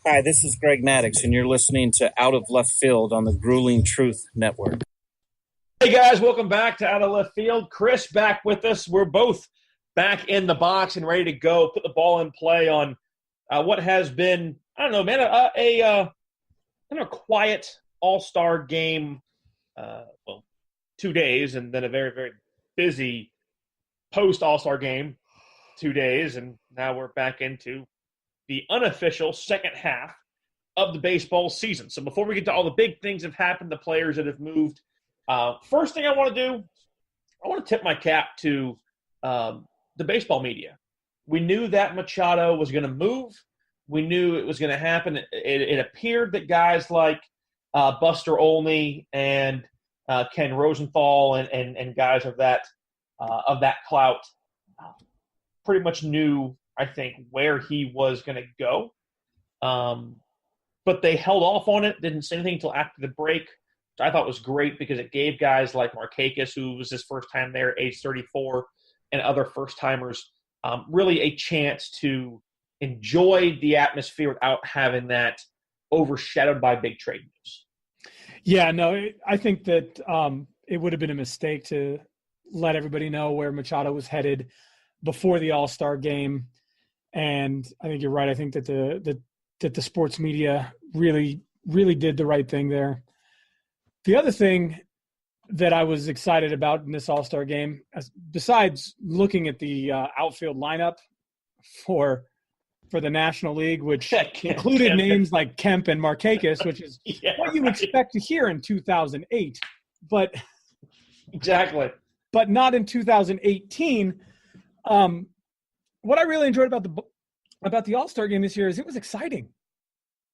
Hi, this is Greg Maddox, and you're listening to Out of Left Field on the Grueling Truth Network. Hey, guys, welcome back to Out of Left Field. Chris back with us. We're both back in the box and ready to go, put the ball in play on what has been, I don't know, man, a quiet all-star game, 2 days, and then a very, very busy post-all-star game, 2 days, and now we're back into the unofficial second half of the baseball season. So before we get to all the big things that have happened, the players that have moved, first thing I want to do, I want to tip my cap to the baseball media. We knew that Machado was going to move. We knew it was going to happen. It appeared that guys like Buster Olney and Ken Rosenthal and guys of that clout pretty much knew, I think, where he was going to go. But they held off on it, didn't say anything until after the break, which I thought was great because it gave guys like Markakis, who was his first time there at age 34, and other first-timers really a chance to enjoy the atmosphere without having that overshadowed by big trade news. Yeah, no, I think that it would have been a mistake to let everybody know where Machado was headed before the All-Star game. And I think you're right. I think that the sports media really, really did the right thing there. The other thing that I was excited about in this All-Star game, besides looking at the outfield lineup for the National League, which included names like Kemp and Markakis, which is what you expect to hear in 2008, but exactly, but not in 2018. What I really enjoyed about the All-Star game this year is it was exciting.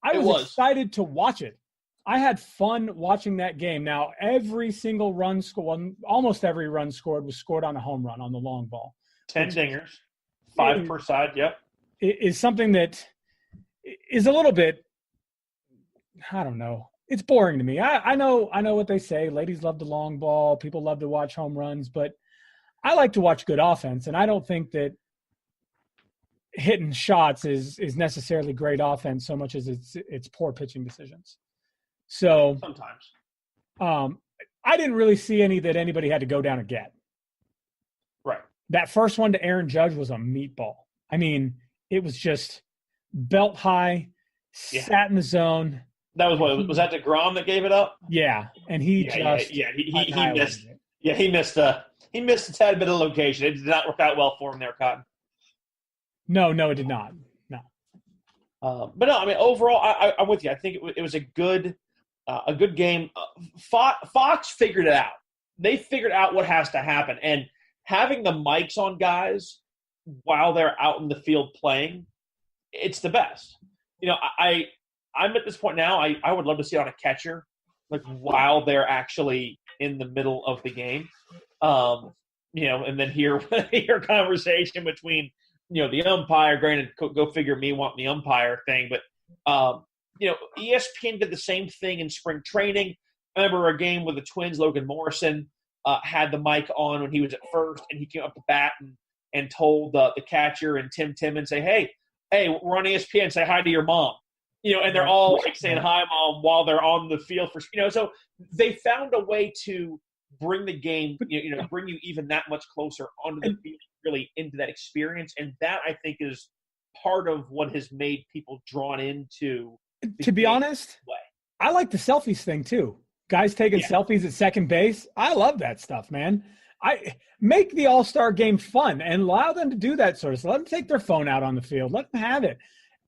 I was excited to watch it. I had fun watching that game. Now, every single run scored, almost every run scored was scored on a home run on the long ball. 10 dingers, 5 per side, yep. It is something that is a little bit, I don't know. It's boring to me. I know what they say. Ladies love the long ball. People love to watch home runs, but I like to watch good offense, and I don't think that hitting shots is necessarily great offense so much as it's poor pitching decisions. So sometimes I didn't really see any that anybody had to go down and get. Right. That first one to Aaron Judge was a meatball. I mean, it was just belt high, sat in the zone. That was what was that DeGrom that gave it up? Yeah, and he missed. Yeah, he missed a tad bit of location. It did not work out well for him there, Cotton. No, it did not. No. But no, I mean, overall, I'm with you. I think it was a good game. Fox figured it out. They figured out what has to happen, and having the mics on guys while they're out in the field playing, it's the best. You know, I'm at this point now. I would love to see it on a catcher, like while they're actually in the middle of the game. You know, and then hear conversation between, you know, the umpire. Granted, go figure, me wanting the umpire thing, but you know, ESPN did the same thing in spring training. I remember a game with the Twins. Logan Morrison had the mic on when he was at first, and he came up to bat and told the catcher and Tim Timmons, say, hey, we're on ESPN. Say hi to your mom. You know, and they're all like saying hi, mom, while they're on the field for, you know. So they found a way to bring the game, you know, bring you even that much closer onto the field, really into that experience. And that, I think, is part of what has made people drawn into. To be honest, I like the selfies thing too. Guys taking selfies at second base. I love that stuff, man. I make the All-Star game fun and allow them to do that sort of stuff. Let them take their phone out on the field. Let them have it.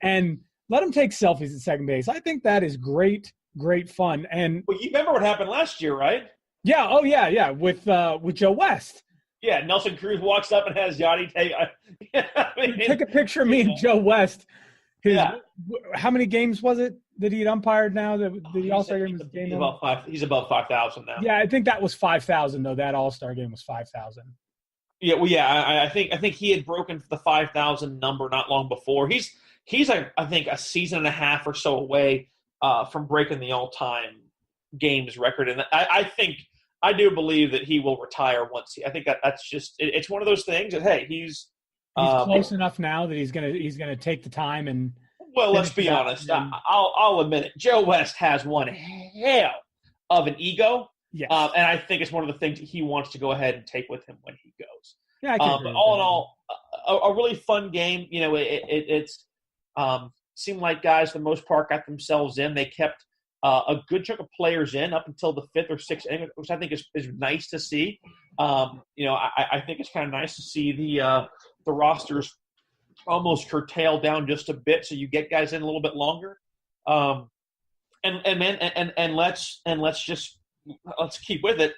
And let them take selfies at second base. I think that is great fun. And well, you remember what happened last year, right? Yeah. Oh, yeah. With Joe West. Yeah, Nelson Cruz walks up and has Yachty take a picture of me and Joe West. How many games was it that he had umpired now? The All-Star game was he's above 5,000 now. Yeah, I think that was 5,000 though. That All-Star game was 5,000. Yeah, well, yeah, I think he had broken the 5,000 number not long before. He's I think a season and a half or so away from breaking the all-time games record, and I do believe that he will retire once. I think that's just it's one of those things that, hey, he's close enough now that he's gonna take the time and Well, let's be honest. I'll admit it. Joe West has one hell of an ego. Yes. And I think it's one of the things he wants to go ahead and take with him when he goes. Yeah, I can but all in all, a really fun game. You know, it's seemed like guys, for the most part, got themselves in. They kept a good chunk of players in up until the 5th or 6th inning, which I think is nice to see. You know, I think it's kind of nice to see the rosters almost curtailed down just a bit, so you get guys in a little bit longer. Let's keep with it.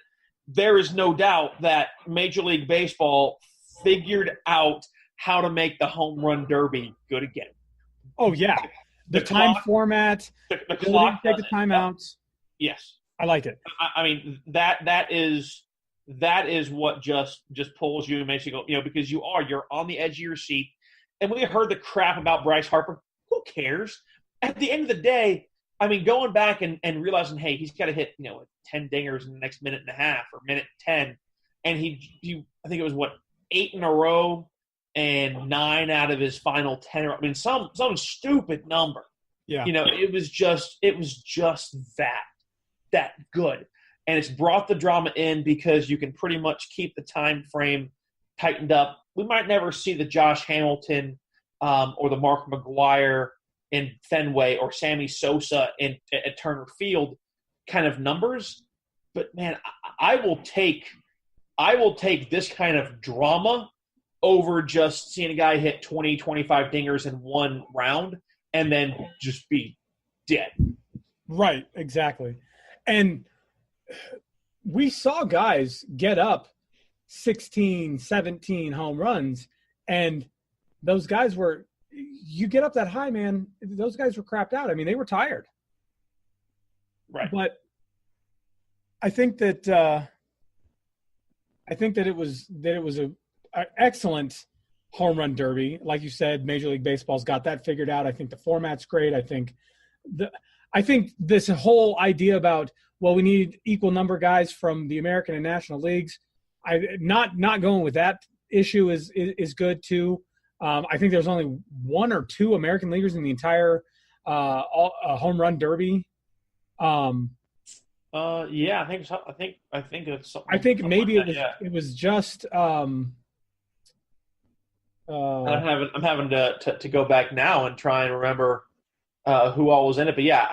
There is no doubt that Major League Baseball figured out how to make the home run derby good again. Oh yeah, the time clock, format, the clock, take the timeouts. Yes, I like it. I mean that is what just pulls you and makes you go, you know, because you're on the edge of your seat. And when we heard the crap about Bryce Harper, who cares? At the end of the day, I mean, going back and realizing, hey, he's got to hit, you know, 10 dingers in the next minute and a half or minute 10. And he I think it was, 8 in a row and 9 out of his final 10. I mean, some stupid number. Yeah. You know, it was just that good. And it's brought the drama in because you can pretty much keep the time frame tightened up. We might never see the Josh Hamilton or the Mark McGwire in Fenway or Sammy Sosa at Turner Field kind of numbers. But, man, I will take this kind of drama over just seeing a guy hit 20, 25 dingers in one round and then just be dead. Right, exactly. And we saw guys get up 16, 17 home runs, and those guys were – you get up that high, man, those guys were crapped out. I mean, they were tired. Right. But I think that it was an excellent home run derby. Like you said, Major League Baseball's got that figured out. I think the format's great. I think this whole idea about, well, we need equal number guys from the American and National Leagues. Not going with that issue is good too. I think there's only 1 or 2 American leaguers in the entire home run derby. Yeah, I think so. I think it's something. I think maybe like it was just. I'm having to go back now and try and remember who all was in it. But yeah,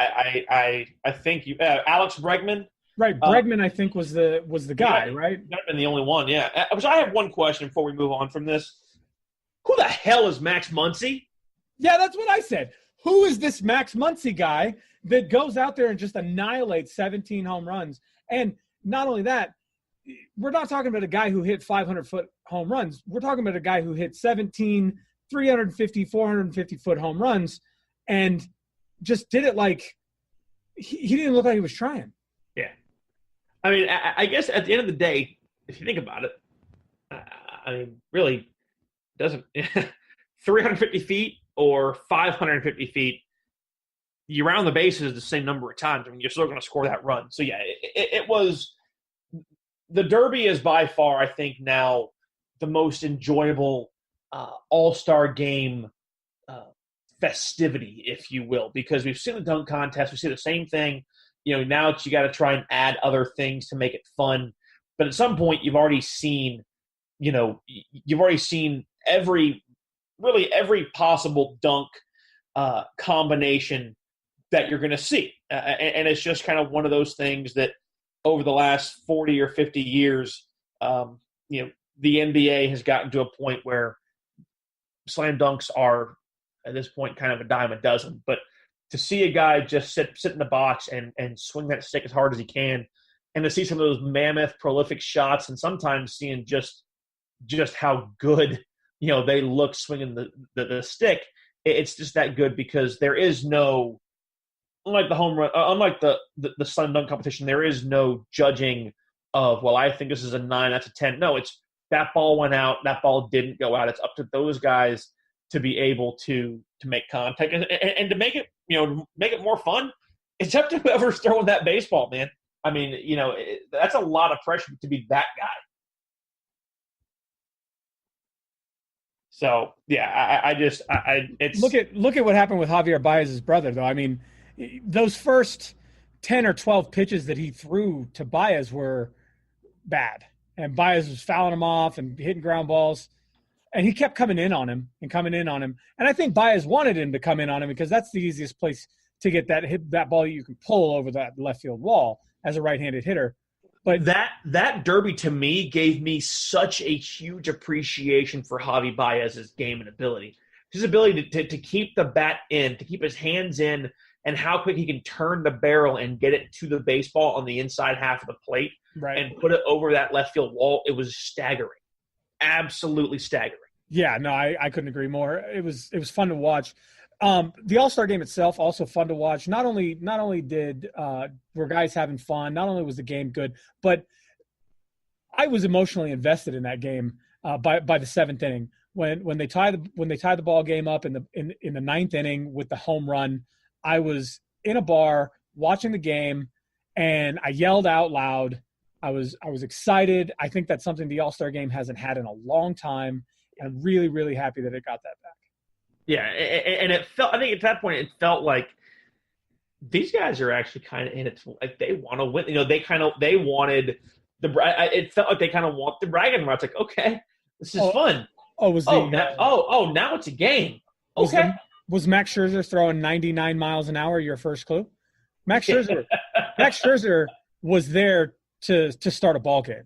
I think you Alex Bregman. Right, Bregman I think was the guy, right? Might have been the only one, yeah. So I have one question before we move on from this. Who the hell is Max Muncy? Yeah, that's what I said. Who is this Max Muncy guy that goes out there and just annihilates 17 home runs? And not only that, we're not talking about a guy who hit 500-foot home runs. We're talking about a guy who hit 17, 350, 450-foot home runs and just did it like he didn't look like he was trying. Yeah. I mean, I guess at the end of the day, if you think about it, I mean, really doesn't 350 feet or 550 feet, you round the bases the same number of times. I mean, you're still going to score that run. So, yeah, it was – the Derby is by far, I think, now the most enjoyable all-star game festivity, if you will, because we've seen the dunk contest. We see the same thing. You know, now you got to try and add other things to make it fun. But at some point, you've already seen every possible dunk combination that you're going to see. And it's just kind of one of those things that over the last 40 or 50 years, the NBA has gotten to a point where slam dunks are, at this point, kind of a dime a dozen. But to see a guy just sit in the box and swing that stick as hard as he can, and to see some of those mammoth, prolific shots, and sometimes seeing just how good they look swinging the stick, it's just that good because there is no, unlike the home run, unlike the slam dunk competition, there is no judging of, well, I think this is a 9, that's a 10. No, it's that ball went out, that ball didn't go out. It's up to those guys to be able to make contact and to make it make it more fun. It's up to whoever's throwing that baseball, man. I mean, that's a lot of pressure to be that guy. So yeah, it's look at what happened with Javier Baez's brother, though. I mean, those first 10 or 12 pitches that he threw to Baez were bad, and Baez was fouling him off and hitting ground balls, and he kept coming in on him. And I think Baez wanted him to come in on him because that's the easiest place to get that ball you can pull over that left field wall as a right-handed hitter. But that derby to me gave me such a huge appreciation for Javi Baez's game and ability. His ability to keep the bat in, to keep his hands in, and how quick he can turn the barrel and get it to the baseball on the inside half of the plate and put it over that left field wall. It was staggering. Absolutely staggering. Yeah, no, I couldn't agree more. It was fun to watch. The All-Star game itself also fun to watch. Not only were guys having fun, not only was the game good, but I was emotionally invested in that game by the seventh inning when they tie the ball game up in the ninth inning with the home run. I was in a bar watching the game, and I yelled out loud. I was excited. I think that's something the All-Star game hasn't had in a long time. I'm really, really happy that it got that back. Yeah, and it felt. I think at that point it felt like these guys are actually kind of in it. Like they want to win. You know, they wanted the. It felt like they kind of want the bragging rights. Like, okay, this is fun. Now it's a game. Okay. Was Max Scherzer throwing 99 miles an hour your first clue? Max Scherzer was there to start a ball game.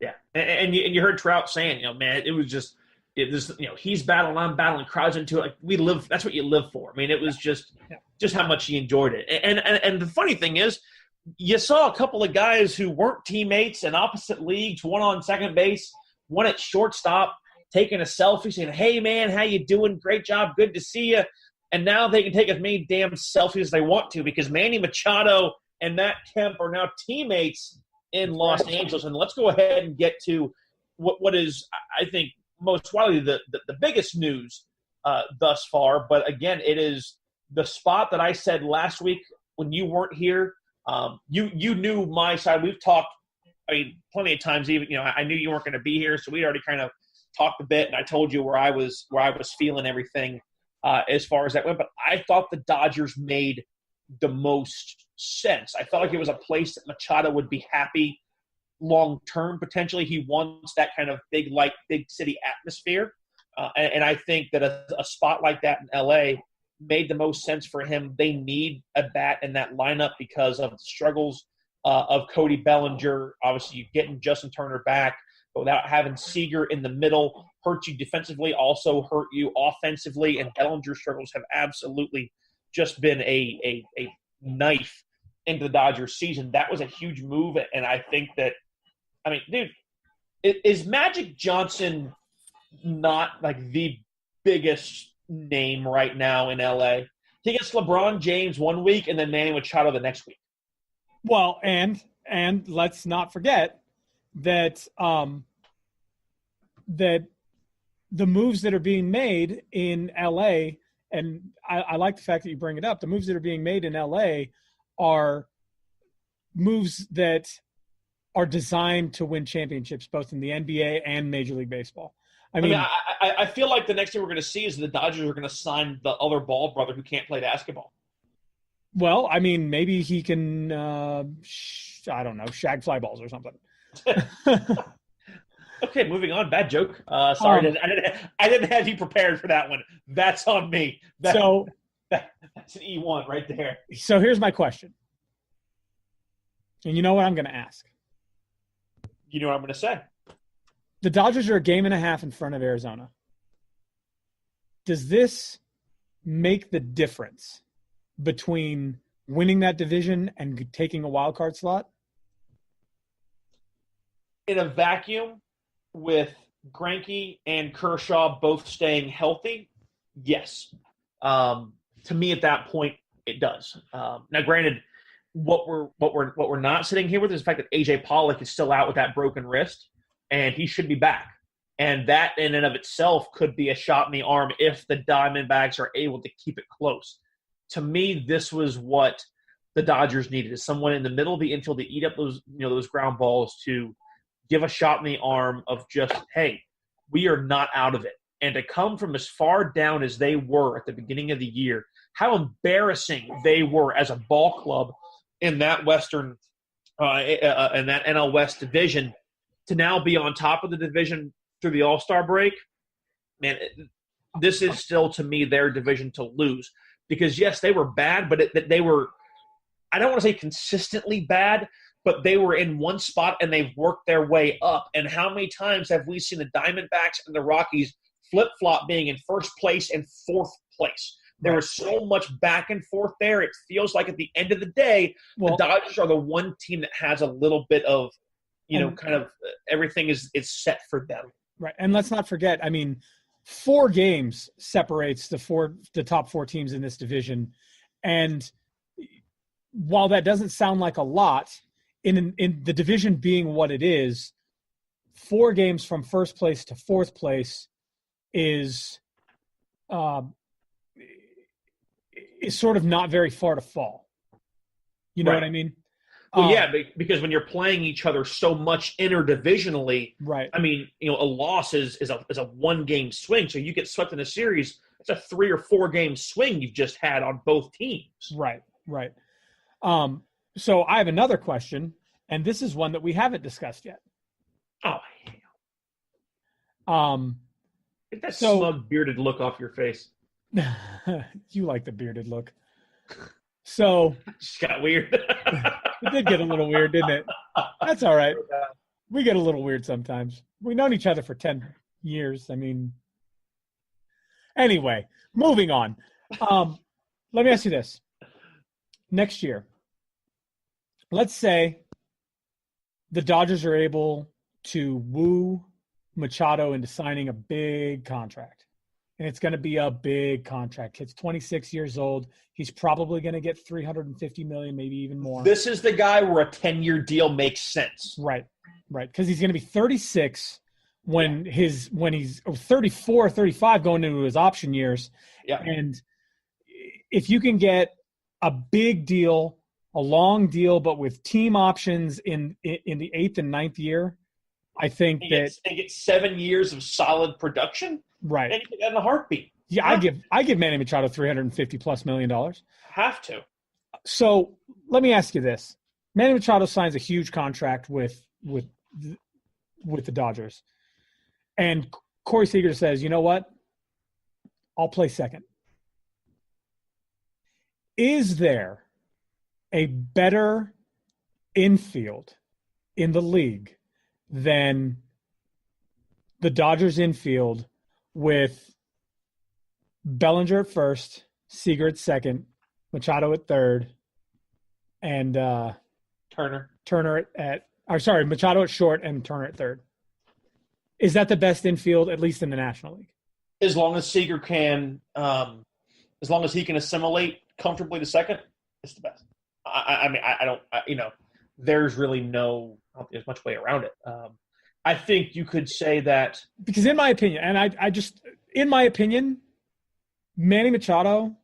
Yeah, and you heard Trout saying, man, it was just. He's battling, I'm battling, crowds into it. Like that's what you live for. I mean, it was just how much he enjoyed it. And the funny thing is, you saw a couple of guys who weren't teammates in opposite leagues, one on second base, one at shortstop, taking a selfie, saying, "Hey man, how you doing? Great job, good to see you." And now they can take as many damn selfies as they want to because Manny Machado and Matt Kemp are now teammates in Los Angeles. And let's go ahead and get to what is, I think, most widely the biggest news thus far. But again, it is the spot that I said last week when you weren't here. You knew my side. We've talked, plenty of times. Even I knew you weren't going to be here, so we already kind of talked a bit, and I told you where I was feeling everything as far as that went. But I thought the Dodgers made the most sense. I felt like it was a place that Machado would be happy long term. Potentially he wants that kind of big city atmosphere, and I think that a spot like that in LA made the most sense for him. They need a bat in that lineup because of the struggles of Cody Bellinger. Obviously you getting Justin Turner back, but without having Seager in the middle hurt you defensively, also hurt you offensively, and Bellinger's struggles have absolutely just been a knife into the Dodgers season. That was a huge move, and I think that dude, is Magic Johnson not like the biggest name right now in LA? He gets LeBron James one week and then Manny Machado the next week. Well, and let's not forget that that the moves that are being made in LA, and I like the fact that you bring it up, the moves that are being made in LA are moves that are designed to win championships, both in the NBA and Major League Baseball. I feel like the next thing we're going to see is the Dodgers are going to sign the other Ball brother who can't play basketball. Well, maybe he can, I don't know, shag fly balls or something. Okay, moving on. Bad joke. Sorry, I didn't have you prepared for that one. That's on me. That's an E1 right there. So here's my question. And you know what I'm going to ask? You know what I'm going to say. The Dodgers are a game and a half in front of Arizona. Does this make the difference between winning that division and taking a wild card slot? In a vacuum, with Greinke and Kershaw both staying healthy, yes. To me, at that point, it does. Now, granted, what we're not sitting here with is the fact that AJ Pollock is still out with that broken wrist, and he should be back. And that in and of itself could be a shot in the arm if the Diamondbacks are able to keep it close. To me, this was what the Dodgers needed, is someone in the middle of the infield to eat up those ground balls, to give a shot in the arm of just, hey, we are not out of it. and to come from as far down as they were at the beginning of the year, how embarrassing they were as a ball club in that Western in that NL West division, to now be on top of the division through the All-Star break, man, this is still, to me, their division to lose. Because, yes, they were bad, but they were – I don't want to say consistently bad, but they were in one spot and they've worked their way up. And how many times have we seen the Diamondbacks and the Rockies flip-flop being in first place and fourth place? There was so much back and forth there. It feels like at the end of the day, the Dodgers are the one team that has a little bit of, kind of everything is set for them. Right. And let's not forget, 4 games separates the top 4 teams in this division. And while that doesn't sound like a lot, in the division being what it is, 4 games from first place to fourth place is sort of not very far to fall. You know what I mean? Well, yeah, because when you're playing each other so much interdivisionally, right? A loss is a 1-game swing. So you get swept in a series, it's a 3 or 4 game swing you've just had on both teams. Right. So I have another question, and this is one that we haven't discussed yet. Oh, get that smug bearded look off your face. You like the bearded look. So it just got weird. It did get a little weird, didn't it? That's all right. We get a little weird sometimes. We've known each other for 10 years. Anyway, moving on. Let me ask you this. Next year, let's say the Dodgers are able to woo Machado into signing a big contract. And it's going to be a big contract. He's 26 years old. He's probably going to get $350 million, maybe even more. This is the guy where a 10-year deal makes sense. Right. Because he's going to be 36 when he's 34, 35 going into his option years. Yeah. And if you can get a big deal, a long deal, but with team options in the 8th and 9th year, I think they get 7 years of solid production. Right. And you get that in a heartbeat. Yeah, I give Manny Machado $350+ million. Have to. So let me ask you this: Manny Machado signs a huge contract with the Dodgers, and Corey Seager says, "You know what? I'll play second." Is there a better infield in the league than the Dodgers infield with Bellinger at first, Seager at second, Machado at third, and Machado at short and Turner at third? Is that the best infield, at least in the National League? As long as Seager can, as long as he can assimilate comfortably to second, it's the best. There's really I don't think there's much way around it. I think you could say that because, in my opinion, and Manny Machado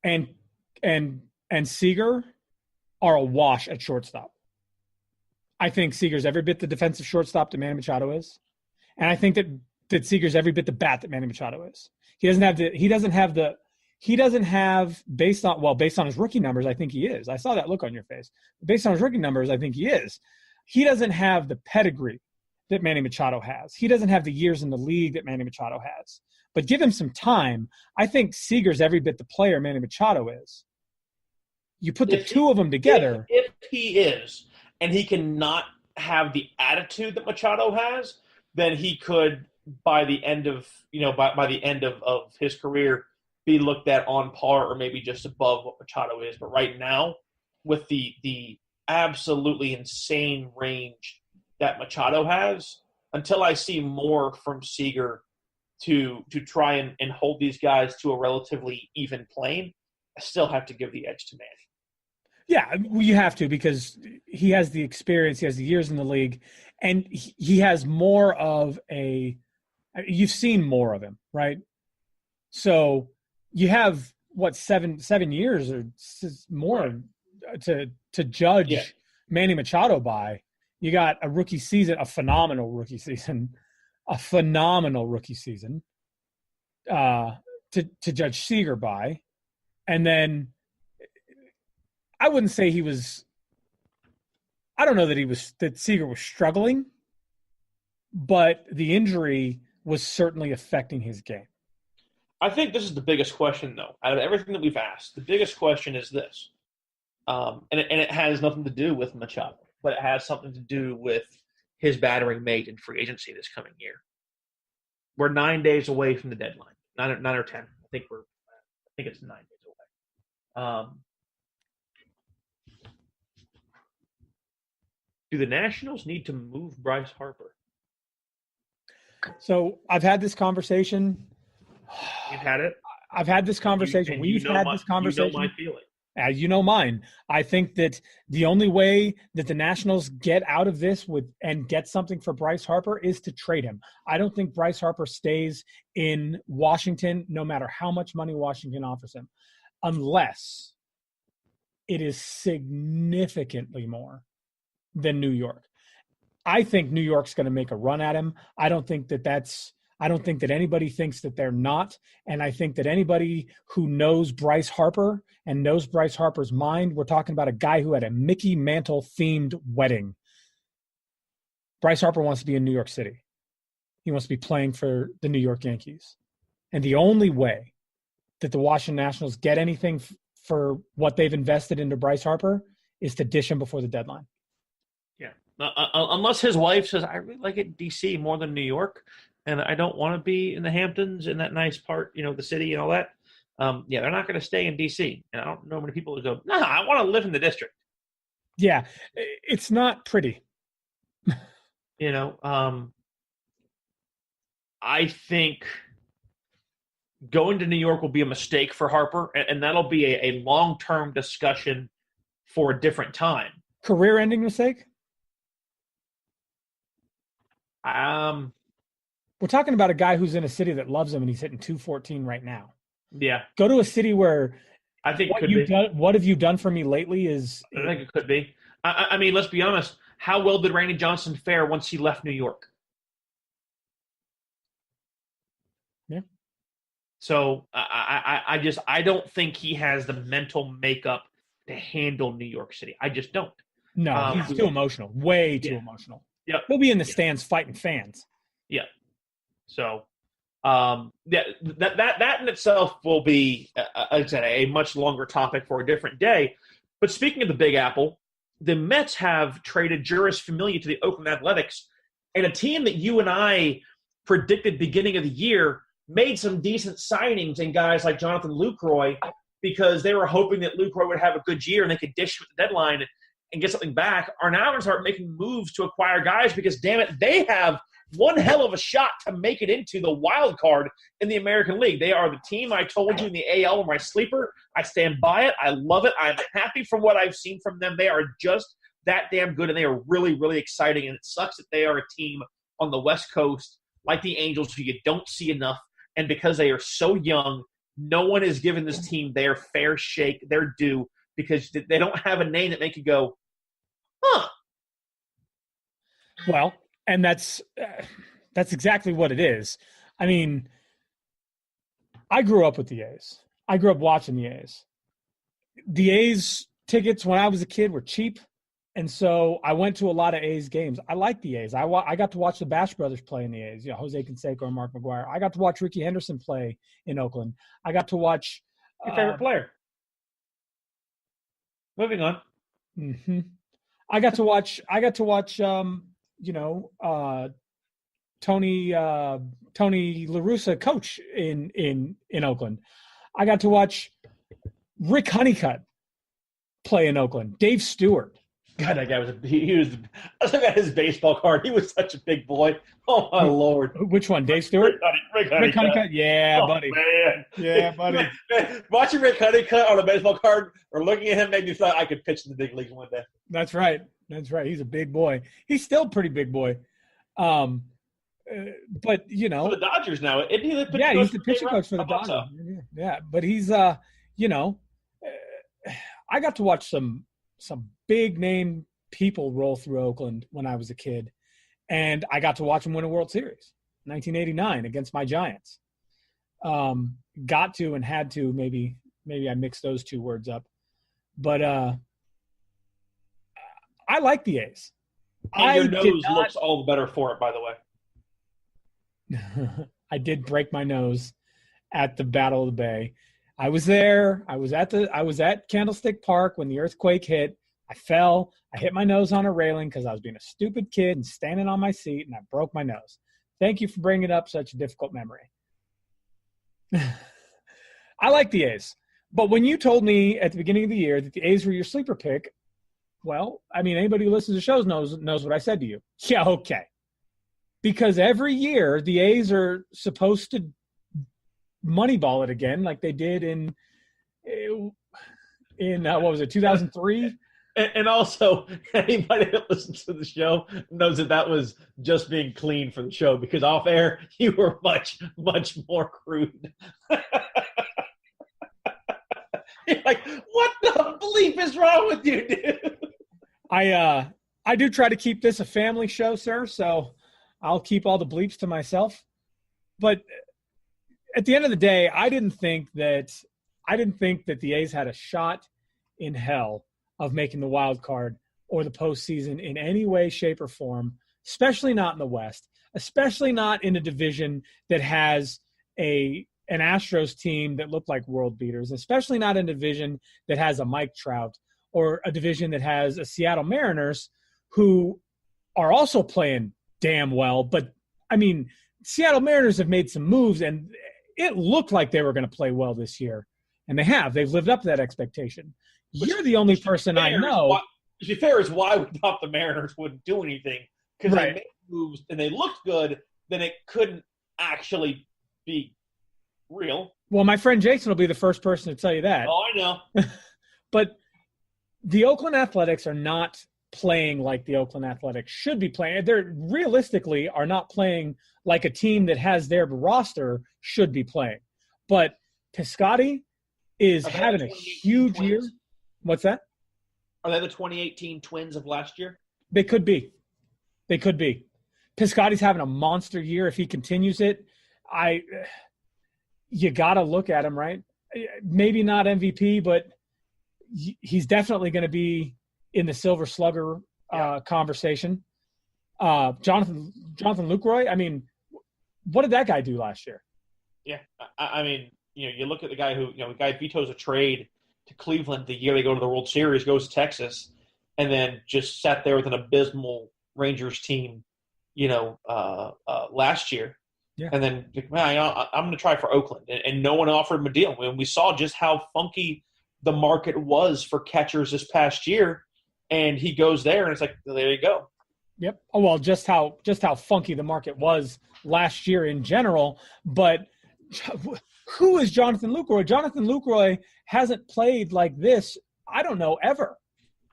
and Seager are a wash at shortstop. I think Seager's every bit the defensive shortstop that Manny Machado is, and I think that Seager's every bit the bat that Manny Machado is. He doesn't have based on his rookie numbers, I think he is. I saw that look on your face. Based on his rookie numbers, I think he is. He doesn't have the pedigree that Manny Machado has. He doesn't have the years in the league that Manny Machado has. But give him some time. I think Seager's every bit the player Manny Machado is. You put the two of them together. If he is, and he cannot have the attitude that Machado has, then he could, by the end of his career, be looked at on par or maybe just above what Machado is. But right now, with the absolutely insane range that Machado has, until I see more from Seager to try and hold these guys to a relatively even plane, I still have to give the edge to Manny. Yeah, well, you have to, because he has the experience, he has the years in the league, and he has more of you've seen more of him, right? So you have, 7 years or more to judge Manny Machado by. You got a phenomenal rookie season, to judge Seager by. And then I wouldn't say he was – I don't know that Seager was struggling, but the injury was certainly affecting his game. I think this is the biggest question, though. Out of everything that we've asked, the biggest question is this. And it has nothing to do with Machado, but it has something to do with his battering mate in free agency this coming year. We're 9 days away from the deadline, 9 or 10. I think it's 9 days away. Do the Nationals need to move Bryce Harper? So I've had this conversation. You've had it? I've had this conversation. We've had this conversation. You know my feeling. You know mine. I think that the only way that the Nationals get out of this and get something for Bryce Harper is to trade him. I don't think Bryce Harper stays in Washington no matter how much money Washington offers him, unless it is significantly more than New York. I think New York's going to make a run at him. I don't think that anybody thinks that they're not. And I think that anybody who knows Bryce Harper and knows Bryce Harper's mind, we're talking about a guy who had a Mickey Mantle themed wedding. Bryce Harper wants to be in New York City. He wants to be playing for the New York Yankees. And the only way that the Washington Nationals get anything for what they've invested into Bryce Harper is to dish him before the deadline. Yeah. Unless his wife says, I really like it in D.C. more than New York, and I don't want to be in the Hamptons in that nice part, the city and all that. They're not going to stay in D.C. And I don't know many people who go, no, I want to live in the district. Yeah, it's not pretty. I think going to New York will be a mistake for Harper, and that'll be a long-term discussion for a different time. Career-ending mistake? We're talking about a guy who's in a city that loves him, and he's hitting .214 right now. Yeah. Go to a city where I think what have you done for me lately is – I think it could be. I mean, let's be honest. How well did Randy Johnson fare once he left New York? Yeah. So I don't think he has the mental makeup to handle New York City. I just don't. No, he's too emotional. Way too emotional. Yeah. He'll be in the stands fighting fans. Yeah. So, that in itself will be, a much longer topic for a different day. But speaking of the Big Apple, the Mets have traded Jeurys Familia to the Oakland Athletics, and a team that you and I predicted beginning of the year made some decent signings in guys like Jonathan Lucroy because they were hoping that Lucroy would have a good year and they could dish with the deadline and get something back, are now going to start making moves to acquire guys because, damn it, they have one hell of a shot to make it into the wild card in the American League. They are the team I told you in the AL were my sleeper. I stand by it. I love it. I'm happy from what I've seen from them. They are just that damn good, and they are really, really exciting. And it sucks that they are a team on the West Coast like the Angels who you don't see enough. And because they are so young, no one is giving this team their fair shake, their due, because they don't have a name that make you go, huh. Well, and that's exactly what it is. I mean, I grew up with the A's. I grew up watching the A's. The A's tickets when I was a kid were cheap, and so I went to a lot of A's games. I like the A's. I got to watch the Bash brothers play in the A's. Jose Canseco and Mark McGwire. I got to watch Ricky Henderson play in Oakland. I got to watch your favorite player. Moving on. Mm-hmm. I got to watch Tony La Russa coach in Oakland. I got to watch Rick Honeycutt play in Oakland. Dave Stewart. God, that guy was I was looking at his baseball card. He was such a big boy. Oh my Lord. Which one? Dave Stewart? Rick Honeycutt? Yeah, buddy. Man. Yeah, buddy. Watching Rick Honeycutt on a baseball card or looking at him made me thought I could pitch in the big leagues one day. That's right. He's a big boy. He's still a pretty big boy. But for the Dodgers now, isn't he? He's the pitching coach for the Dodgers. Yeah, but he's I got to watch some big name people roll through Oakland when I was a kid, and I got to watch them win a World Series, 1989 against my Giants. got to and had to. Maybe I mixed those two words up. But I like the A's. And your nose looks all the better for it, by the way. I did break my nose at the Battle of the Bay. I was there. I was at Candlestick Park when the earthquake hit. I fell. I hit my nose on a railing because I was being a stupid kid and standing on my seat, and I broke my nose. Thank you for bringing up such a difficult memory. I like the A's. But when you told me at the beginning of the year that the A's were your sleeper pick, well, I mean, anybody who listens to shows knows what I said to you. Yeah, okay. Because every year the A's are supposed to moneyball it again like they did in what was it, 2003? And also, anybody that listens to the show knows that was just being clean for the show, because off air, you were much, much more crude. You're like, what the bleep is wrong with you, dude? I do try to keep this a family show, sir, so I'll keep all the bleeps to myself. But at the end of the day, I didn't think that the A's had a shot in hell of making the wild card or the postseason in any way, shape, or form, especially not in the West, especially not in a division that has an Astros team that looked like world beaters, especially not in a division that has a Mike Trout, or a division that has a Seattle Mariners who are also playing damn well. But, I mean, Seattle Mariners have made some moves, and it looked like they were going to play well this year. And they have. They've lived up to that expectation. You're the only person I know. To be fair, is why we thought the Mariners wouldn't do anything. Because they made moves and they looked good, then it couldn't actually be real. Well, my friend Jason will be the first person to tell you that. Oh, I know. But the Oakland Athletics are not playing like the Oakland Athletics should be playing. They're realistically are not playing like a team that has their roster should be playing. But Piscotty is having a huge year. What's that? Are they the 2018 Twins of last year? They could be. Piscotty's having a monster year. If he continues it, you got to look at him, right? Maybe not MVP, but he's definitely going to be in the Silver Slugger conversation. Jonathan Lucroy, I mean, what did that guy do last year? Yeah, I mean, you look at the guy the guy vetoes a trade to Cleveland the year they go to the World Series, goes to Texas, and then just sat there with an abysmal Rangers team, last year. Yeah. And then, I'm going to try for Oakland. And no one offered him a deal. And we saw just how funky the market was for catchers this past year. And he goes there, and it's like, there you go. Yep. Oh, well, just how funky the market was last year in general. But who is Jonathan Lucroy? Jonathan Lucroy hasn't played like this, I don't know, ever.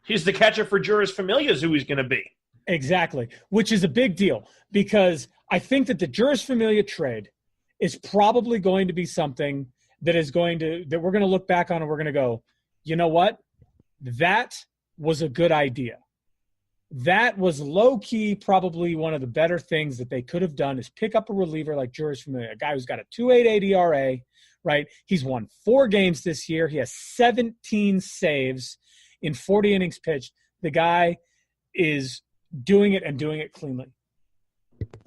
He's the catcher for Jeurys Familia is who he's going to be. Exactly, which is a big deal because I think that the Jeurys Familia trade is probably going to be something that we're going to look back on and we're going to go, you know what? That was a good idea. That was low-key probably one of the better things that they could have done is pick up a reliever like Jeurys Familia, a guy who's got a 2.88 ERA, right? He's won 4 games this year. He has 17 saves in 40 innings pitched. The guy is doing it and doing it cleanly.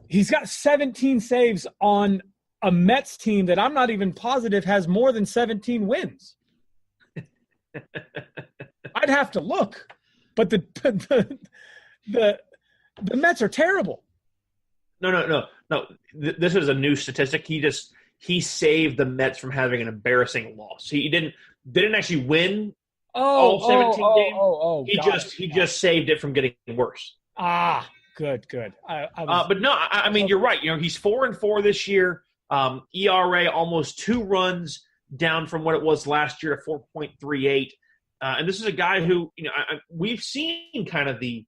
He's got 17 saves on a Mets team that I'm not even positive has more than 17 wins. I'd have to look, but the Mets are terrible. No. This is a new statistic. He saved the Mets from having an embarrassing loss. He didn't actually win all 17 games. He just saved it from getting worse. Ah, good. But no, I mean, you're right. He's 4-4 this year. ERA almost 2 runs down from what it was last year at 4.38. And this is a guy who, we've seen kind of the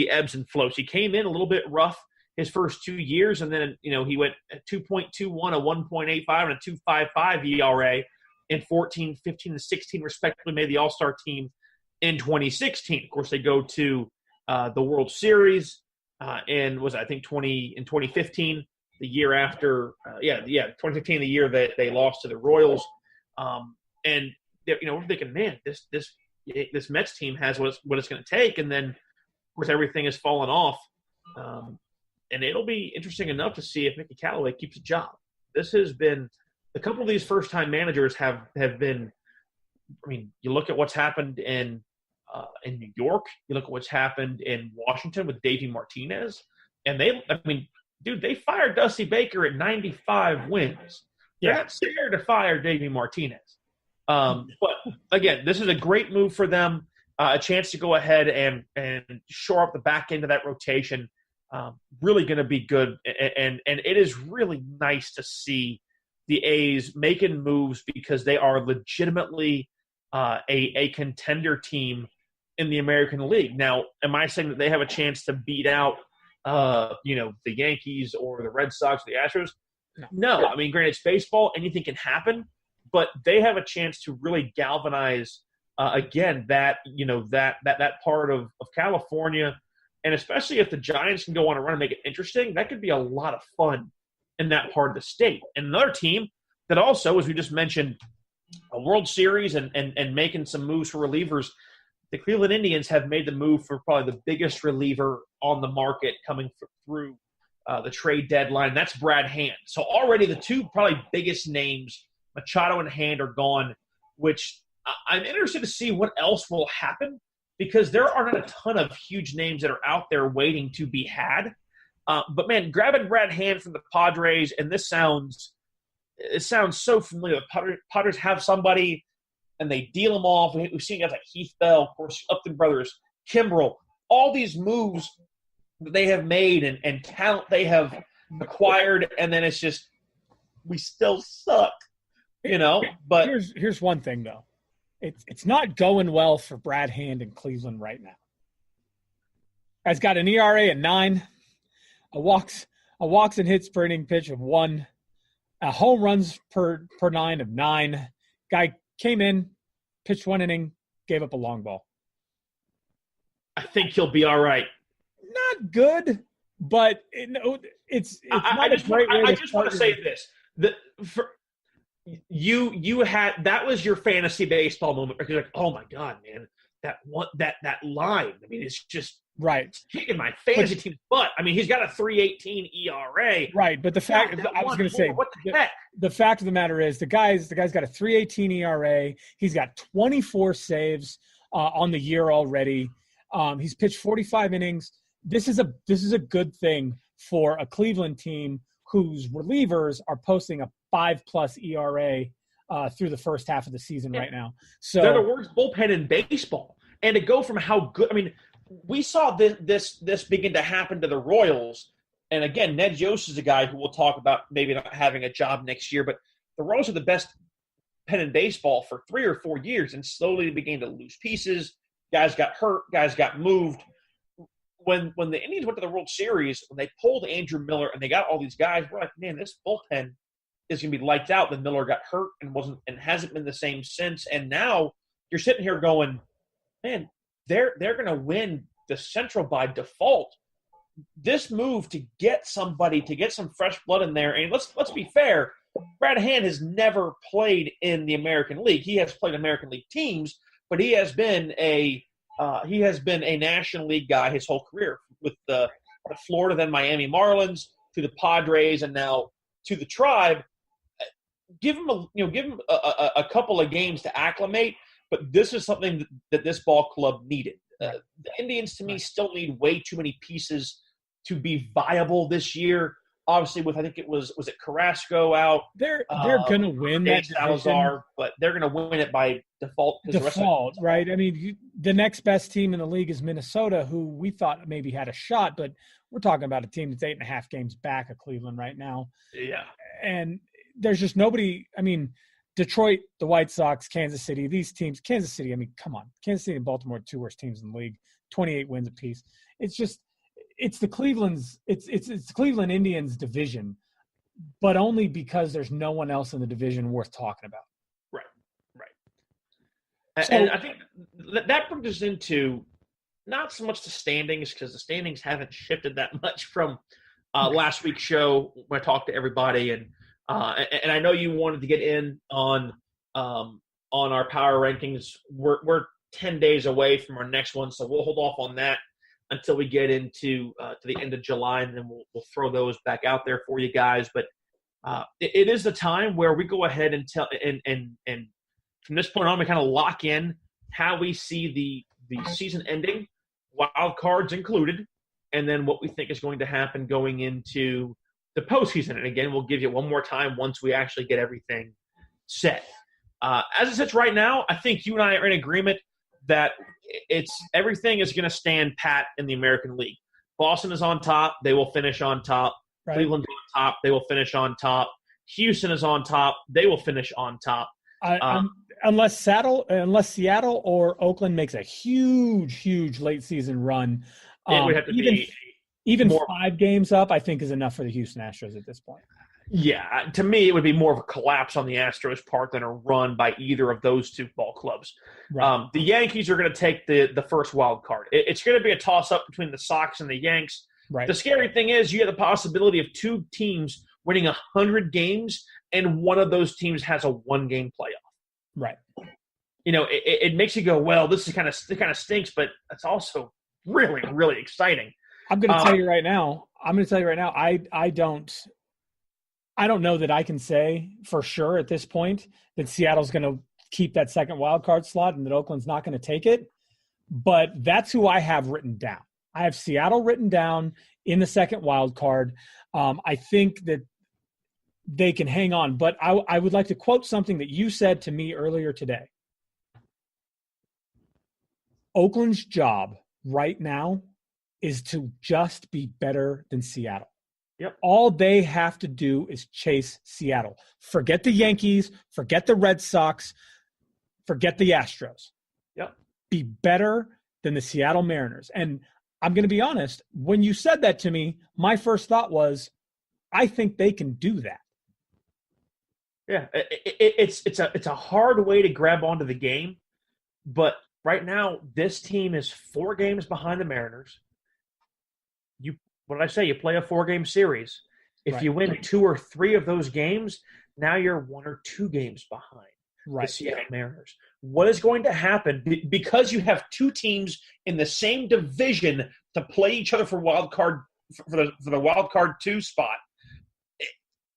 ebbs and flows. He came in a little bit rough his first 2 years, and then, he went at 2.21, a 1.85, and a 2.55 ERA in 14, 15, and 16, respectively, made the All-Star team in 2016. Of course, they go to the World Series in 2015, the year after, 2015, the year that they lost to the Royals. And we're thinking, man, this Mets team has what it's going to take, and then of course everything has fallen off. And it'll be interesting enough to see if Mickey Callaway keeps a job. This has been a couple of these first-time managers have been. I mean, you look at what's happened in New York. You look at what's happened in Washington with Davey Martinez, and they fired Dusty Baker at 95 wins. They're not scared to fire Davey Martinez. But again, this is a great move for them. A chance to go ahead and shore up the back end of that rotation. Really going to be good, and it is really nice to see the A's making moves because they are legitimately a contender team in the American League. Now, am I saying that they have a chance to beat out the Yankees or the Red Sox or the Astros? No. I mean, granted, it's baseball, anything can happen, but they have a chance to really galvanize again that part of California. And especially if the Giants can go on a run and make it interesting, that could be a lot of fun in that part of the state. And another team that also, as we just mentioned, a World Series and making some moves for relievers, the Cleveland Indians have made the move for probably the biggest reliever on the market coming through the trade deadline. That's Brad Hand. So already the two probably biggest names, Machado and Hand, are gone, which I'm interested to see what else will happen, because there are not a ton of huge names that are out there waiting to be had. But, man, grabbing Brad Hand from the Padres, and it sounds so familiar. The Padres have somebody, and they deal them off. We've seen guys like Heath Bell, of course, Upton Brothers, Kimbrel, all these moves that they have made and talent they have acquired, and then it's just we still suck, But here's one thing, though. It's not going well for Brad Hand in Cleveland right now. Guy's got an ERA at 9, a walks and hits per inning pitch of 1, a home runs per 9 of 9. Guy came in, pitched 1 inning, gave up a long ball. I think he'll be all right. Not good, but it's not a great way. I just want to say this: You had that was your fantasy baseball moment because you're like, oh my god, man, that line. I mean, it's just right kicking my fantasy team's butt. I mean, he's got a 3.18 ERA. Right, but the fact I was going to say, what the heck? The fact of the matter is, the guy's got a 3.18 ERA. He's got 24 saves on the year already. He's pitched 45 innings. This is a good thing for a Cleveland team whose relievers are posting a 5+ ERA through the first half of the season right now. So they're the worst bullpen in baseball. And to go from how good – I mean, we saw this begin to happen to the Royals. And, again, Ned Yost is a guy who we'll talk about maybe not having a job next year. But the Royals are the best pen in baseball for 3 or 4 years and slowly began to lose pieces. Guys got hurt. Guys got moved. When the Indians went to the World Series, when they pulled Andrew Miller and they got all these guys, we're like, man, this bullpen is going to be lights out. Then Miller got hurt and hasn't been the same since. And now you're sitting here going, man, they're going to win the Central by default. This move to get some fresh blood in there, and let's be fair, Brad Hand has never played in the American League. He has played American League teams, but he has been a National League guy his whole career, with the Florida, then Miami Marlins, to the Padres, and now to the Tribe. Give him a couple of games to acclimate, but this is something that this ball club needed. The Indians, to me, still need way too many pieces to be viable this year. Obviously, with I think it was Carrasco out. They're going to win that division, but they're going to win it by default. Default, right? I mean, the next best team in the league is Minnesota, who we thought maybe had a shot, but we're talking about a team that's 8.5 games back of Cleveland right now. Yeah, and there's just nobody. I mean, Detroit, the White Sox, Kansas City, these teams. Kansas City, I mean, come on, Kansas City and Baltimore, 2 worst teams in the league, 28 wins apiece. It's the Cleveland Indians division, but only because there's no one else in the division worth talking about. Right. And I think that brings us into not so much the standings, because the standings haven't shifted that much from last week's show when I talked to everybody, and I know you wanted to get in on our power rankings. We're 10 days away from our next one, so we'll hold off on that until we get into to the end of July, and then we'll throw those back out there for you guys. But it is the time where we go ahead and tell and from this point on, we kind of lock in how we see the season ending, wild cards included, and then what we think is going to happen going into the postseason. And again, we'll give you one more time once we actually get everything set. As it sits right now, I think you and I are in agreement that everything is going to stand pat in the American League. Boston is on top. They will finish on top. Right. Cleveland's on top. They will finish on top. Houston is on top. They will finish on top. Unless Seattle or Oakland makes a huge late season run. It would have to be even more, 5 games up, I think, is enough for the Houston Astros at this point. Yeah, to me, it would be more of a collapse on the Astros' part than a run by either of those two ball clubs. Right. The Yankees are going to take the first wild card. It's going to be a toss-up between the Sox and the Yanks. Right. The scary thing is you have the possibility of 2 teams winning 100 games, and one of those teams has a 1-game playoff. Right. You know, it makes you go, well, this is kind of stinks, but it's also really, really exciting. I'm going to tell you right now. I don't know that I can say for sure at this point that Seattle's going to keep that second wild card slot and that Oakland's not going to take it. But that's who I have written down. I have Seattle written down in the second wild card. I think that they can hang on. But I would like to quote something that you said to me earlier today. Oakland's job right now is to just be better than Seattle. Yep. All they have to do is chase Seattle. Forget the Yankees, forget the Red Sox, forget the Astros. Yep. Be better than the Seattle Mariners. And I'm going to be honest, when you said that to me, my first thought was, I think they can do that. Yeah, it's a hard way to grab onto the game, but right now this team is 4 games behind the Mariners. What did I say? You play a 4-game series. If you win 2 or 3 of those games, now you're 1 or 2 games behind the Seattle Mariners. What is going to happen? Because you have 2 teams in the same division to play each other for the wild card 2 spot,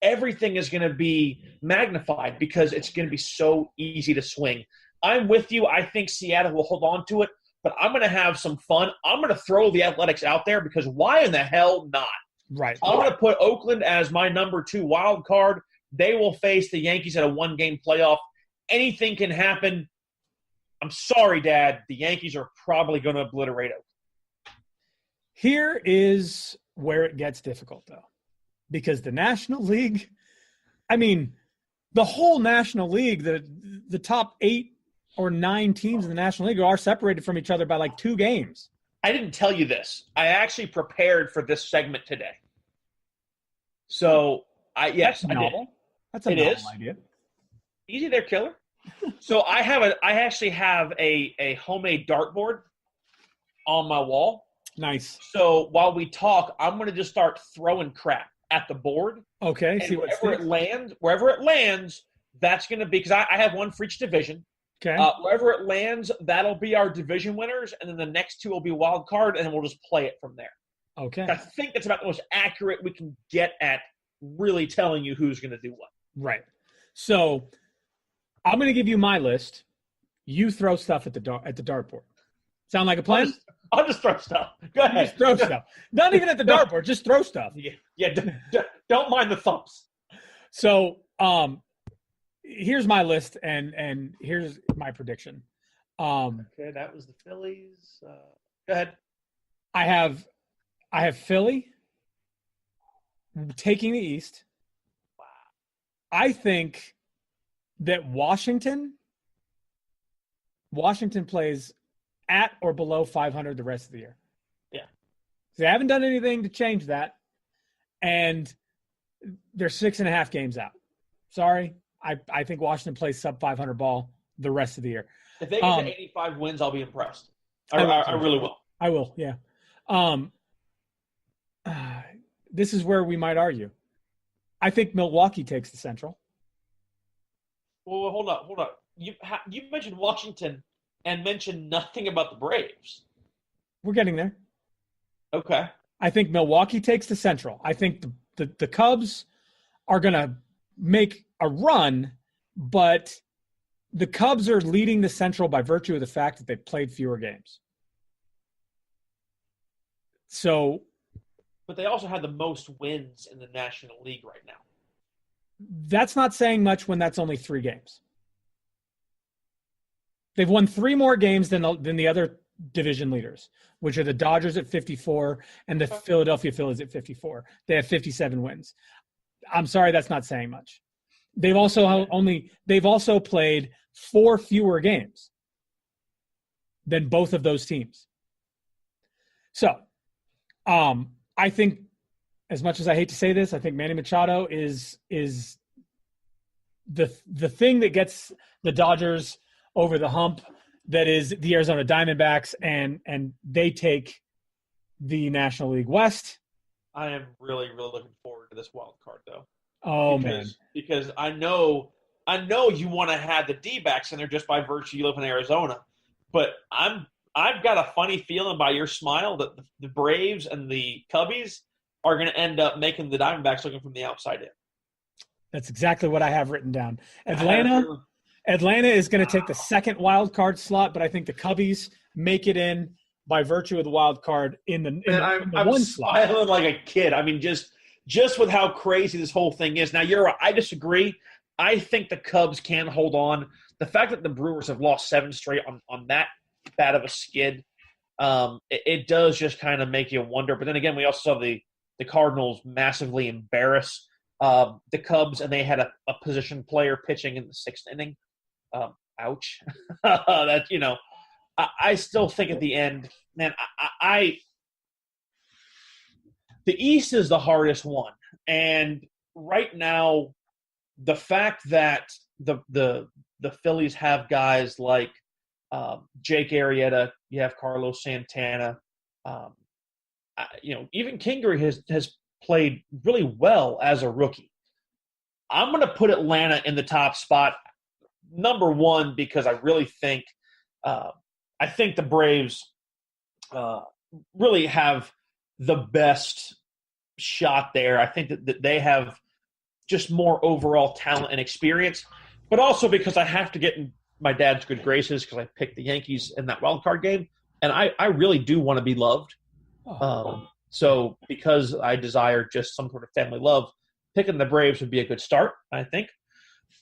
everything is going to be magnified because it's going to be so easy to swing. I'm with you. I think Seattle will hold on to it. But I'm going to have some fun. I'm going to throw the Athletics out there because why in the hell not? Right. I'm going to put Oakland as my number 2 wild card. They will face the Yankees at a 1-game playoff. Anything can happen. I'm sorry, Dad. The Yankees are probably going to obliterate Oakland. Here is where it gets difficult, though, because the National League, the whole National League, the top 8 or 9 teams in the National League are separated from each other by like 2 games. I didn't tell you this. I actually prepared for this segment today. So, I did. That's a novel idea. Easy there, killer. So I actually have a homemade dartboard on my wall. Nice. So while we talk, I'm going to just start throwing crap at the board. Okay. And wherever it lands, that's going to be because I have one for each division. Okay. Wherever it lands, that'll be our division winners, and then the next 2 will be wild card, and then we'll just play it from there. Okay. I think that's about the most accurate we can get at really telling you who's going to do what. Right. So I'm going to give you my list. You throw stuff at the dartboard. Sound like a plan? I'll just throw stuff. Go ahead. Just throw stuff. Not even at the dartboard. Just throw stuff. Yeah. Don't mind the thumps. So, here's my list, and here's my prediction. Okay, that was the Phillies. Go ahead. I have Philly taking the East. Wow. I think that Washington plays at or below 500 the rest of the year. Yeah. They haven't done anything to change that, and they're 6.5 games out. Sorry. I think Washington plays sub-500 ball the rest of the year. If they get to 85 wins, I'll be impressed. I really will. I will, yeah. this is where we might argue. I think Milwaukee takes the Central. Well, hold on. You mentioned Washington and mentioned nothing about the Braves. We're getting there. Okay. I think Milwaukee takes the Central. I think the Cubs are going to make a run, but the Cubs are leading the Central by virtue of the fact that they've played fewer games. So, but they also have the most wins in the National League right now. That's not saying much when that's only 3 games. They've won 3 more games than the other division leaders, which are the Dodgers at 54 and the Philadelphia Phillies at 54. They have 57 wins. I'm sorry, that's not saying much. They've also played 4 fewer games than both of those teams. So, I think, as much as I hate to say this, I think Manny Machado is the thing that gets the Dodgers over the hump. That is the Arizona Diamondbacks, and they take the National League West. I am really, really looking forward to this wild card, though. Because I know you want to have the D-backs in there just by virtue you live in Arizona, but I've got a funny feeling by your smile that the Braves and the Cubbies are going to end up making the Diamondbacks looking from the outside in. That's exactly what I have written down. Atlanta is going to take the second wild card slot, but I think the Cubbies make it in by virtue of the wild card in the one slot. I'm smiling like a kid. I mean, just with how crazy this whole thing is. Now, you're right. I disagree. I think the Cubs can hold on. The fact that the Brewers have lost 7 straight on that bad of a skid, it does just kind of make you wonder. But then again, we also saw the Cardinals massively embarrass the Cubs, and they had a position player pitching in the 6th inning. Ouch. That, I still think at the end, man, the East is the hardest one. And right now, the fact that the Phillies have guys like Jake Arrieta, you have Carlos Santana, even Kingery has played really well as a rookie. I'm going to put Atlanta in the top spot, number one, because I really think the Braves really have the best shot there. I think that they have just more overall talent and experience, but also because I have to get in my dad's good graces because I picked the Yankees in that wild card game, and I really do want to be loved. So because I desire just some sort of family love, picking the Braves would be a good start, I think.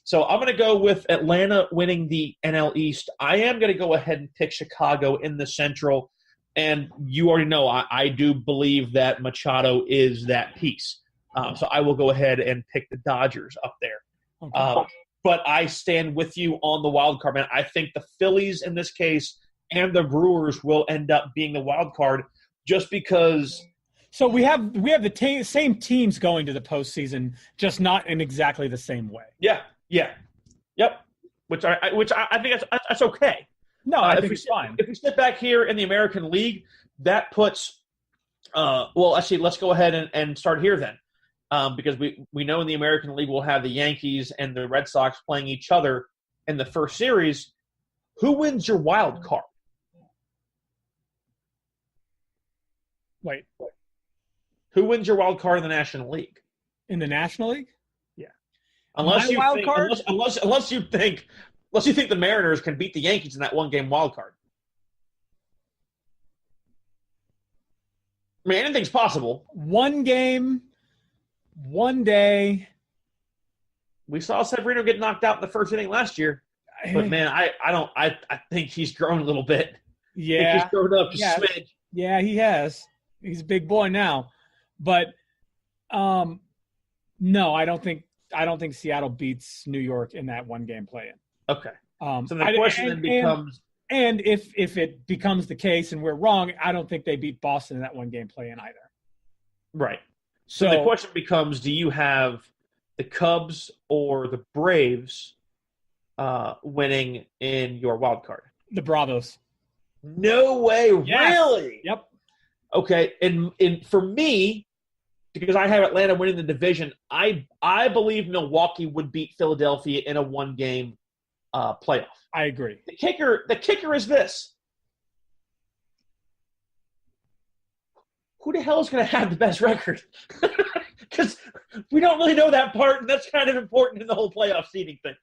So I'm going to go with Atlanta winning the NL East. I am going to go ahead and pick Chicago in the Central. And you already know I do believe that Machado is that piece. So I will go ahead and pick the Dodgers up there. Okay. But I stand with you on the wild card, man. I think the Phillies in this case and the Brewers will end up being the wild card just because – so we have the same teams going to the postseason, just not in exactly the same way. Yeah. Yep. Which I think that's okay. No, I think it's fine. If we sit back here in the American League, that puts actually, let's go ahead and start here then. Because we know in the American League we'll have the Yankees and the Red Sox playing each other in the first series. Who wins your wild card? Wait. Who wins your wild card in the National League? In the National League? Yeah. Unless you think the Mariners can beat the Yankees in that one-game wild card. I mean, anything's possible. One game, one day. We saw Severino get knocked out in the first inning last year. But, man, I think he's grown a little bit. Yeah. I think he's grown up just a smidge. Yeah, he has. He's a big boy now. But no, I don't think Seattle beats New York in that one-game play-in. Okay. So the question then becomes – and if it becomes the case and we're wrong, I don't think they beat Boston in that one-game play-in either. Right. So the question becomes, do you have the Cubs or the Braves winning in your wild card? The Bravos. No way. Yes. Really? Yep. Okay. And for me, because I have Atlanta winning the division. I believe Milwaukee would beat Philadelphia in a one-game playoff. I agree. The kicker is this. Who the hell is going to have the best record? Because we don't really know that part, and that's kind of important in the whole playoff seeding thing.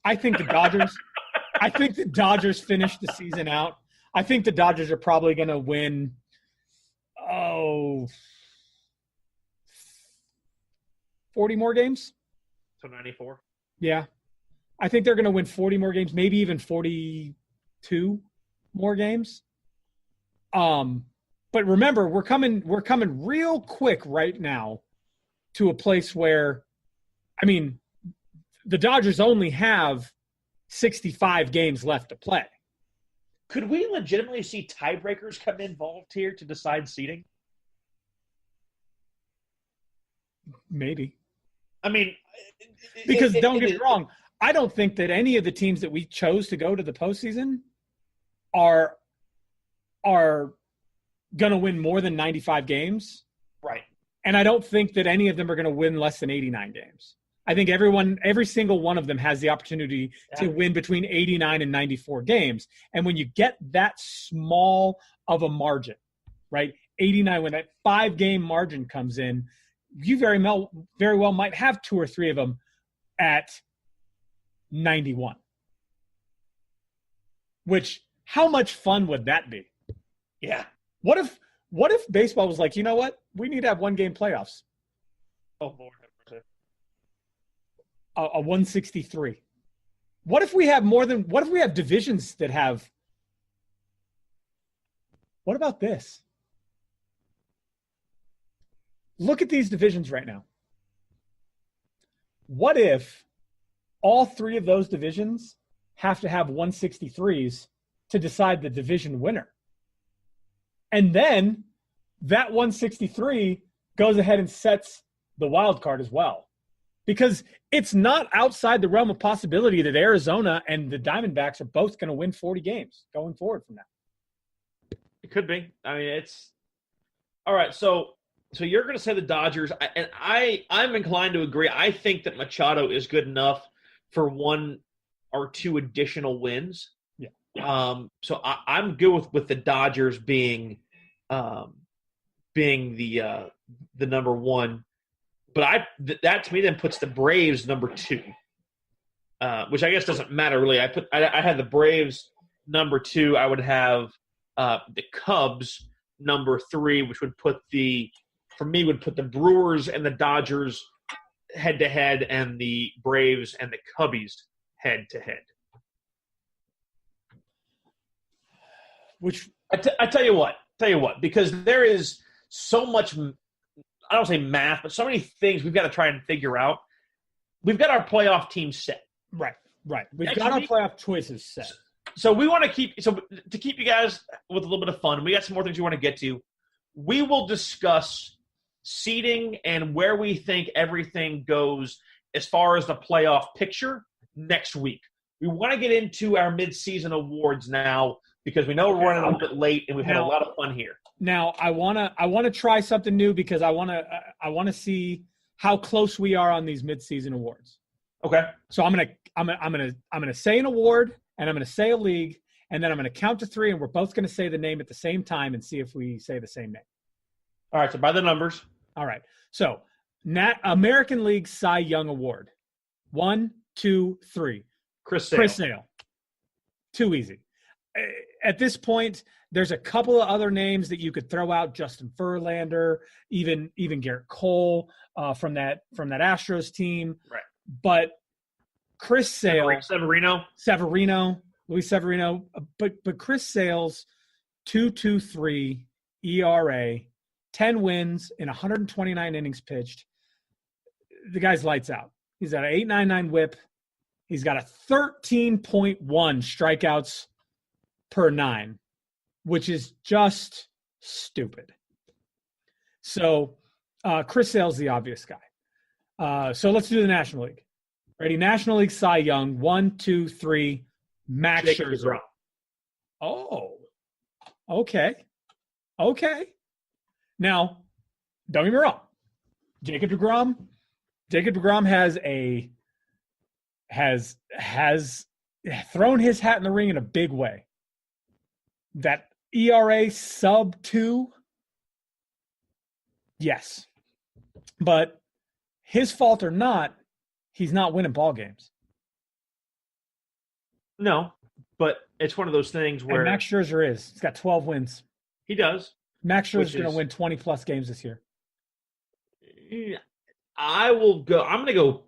I think the Dodgers finish the season out. I think the Dodgers are probably going to win, 40 more games. So 94? Yeah. I think they're going to win 40 more games, maybe even 42 more games. But remember, we're coming real quick right now to a place where, I mean, the Dodgers only have 65 games left to play. Could we legitimately see tiebreakers come involved here to decide seeding? Maybe. I mean, because don't get me wrong, I don't think that any of the teams that we chose to go to the postseason are going to win more than 95 games. Right. And I don't think that any of them are going to win less than 89 games. I think every single one of them has the opportunity to win between 89 and 94 games. And when you get that small of a margin, right, 89, when that 5-game margin comes in, you very well might have 2 or 3 of them at 91. Which, how much fun would that be? Yeah. What if baseball was like, you know what? We need to have 1-game playoffs. Oh, Lord. A 163. What if we have divisions that have – what about this? Look at these divisions right now. What if all 3 of those divisions have to have 163s to decide the division winner? And then that 163 goes ahead and sets the wild card as well. Because it's not outside the realm of possibility that Arizona and the Diamondbacks are both going to win 40 games going forward from now. It could be. I mean, it's – all right, so you're going to say the Dodgers, and I'm inclined to agree. I think that Machado is good enough for 1 or 2 additional wins. Yeah. So I'm good with the Dodgers being the number 1. But that to me then puts the Braves number 2, which I guess doesn't matter really. I had the Braves number 2. I would have the Cubs number 3, which would put the Brewers and the Dodgers head to head, and the Braves and the Cubbies head to head. Which I tell you what, because there is so much. I don't say math, but so many things we've got to try and figure out. We've got our playoff team set. Right. We've got our playoff choices set. So we want to keep you guys with a little bit of fun. We got some more things we want to get to. We will discuss seeding and where we think everything goes as far as the playoff picture next week. We want to get into our mid-season awards now because we know we're running a little bit late and we've had a lot of fun here. Now I wanna try something new because I wanna see how close we are on these mid-season awards. Okay. So I'm gonna say an award and I'm gonna say a league and then I'm gonna count to 3 and we're both gonna say the name at the same time and see if we say the same name. All right. So by the numbers. All right. So American League Cy Young Award. 1, 2, 3. Chris Sale. Too easy. At this point, there's a couple of other names that you could throw out: Justin Verlander, even Garrett Cole from that Astros team. Right. But Chris Sale, Luis Severino, but Chris Sale's 2.23 ERA, 10 wins in 129 innings pitched. The guy's lights out. He's got an 8.99 WHIP. He's got a 13.1 strikeouts per 9, which is just stupid. So Chris Sale's the obvious guy. So let's do the National League. Ready? National League Cy Young. 1, 2, 3. Max Scherzer. Oh, okay. Now, don't get me wrong. Jacob DeGrom has thrown his hat in the ring in a big way. That ERA sub 2, yes. But his fault or not, he's not winning ball games. No, but it's one of those things where and Max Scherzer is. He's got 12 wins. He does. Max Scherzer is going to win 20-plus games this year. I'm going to go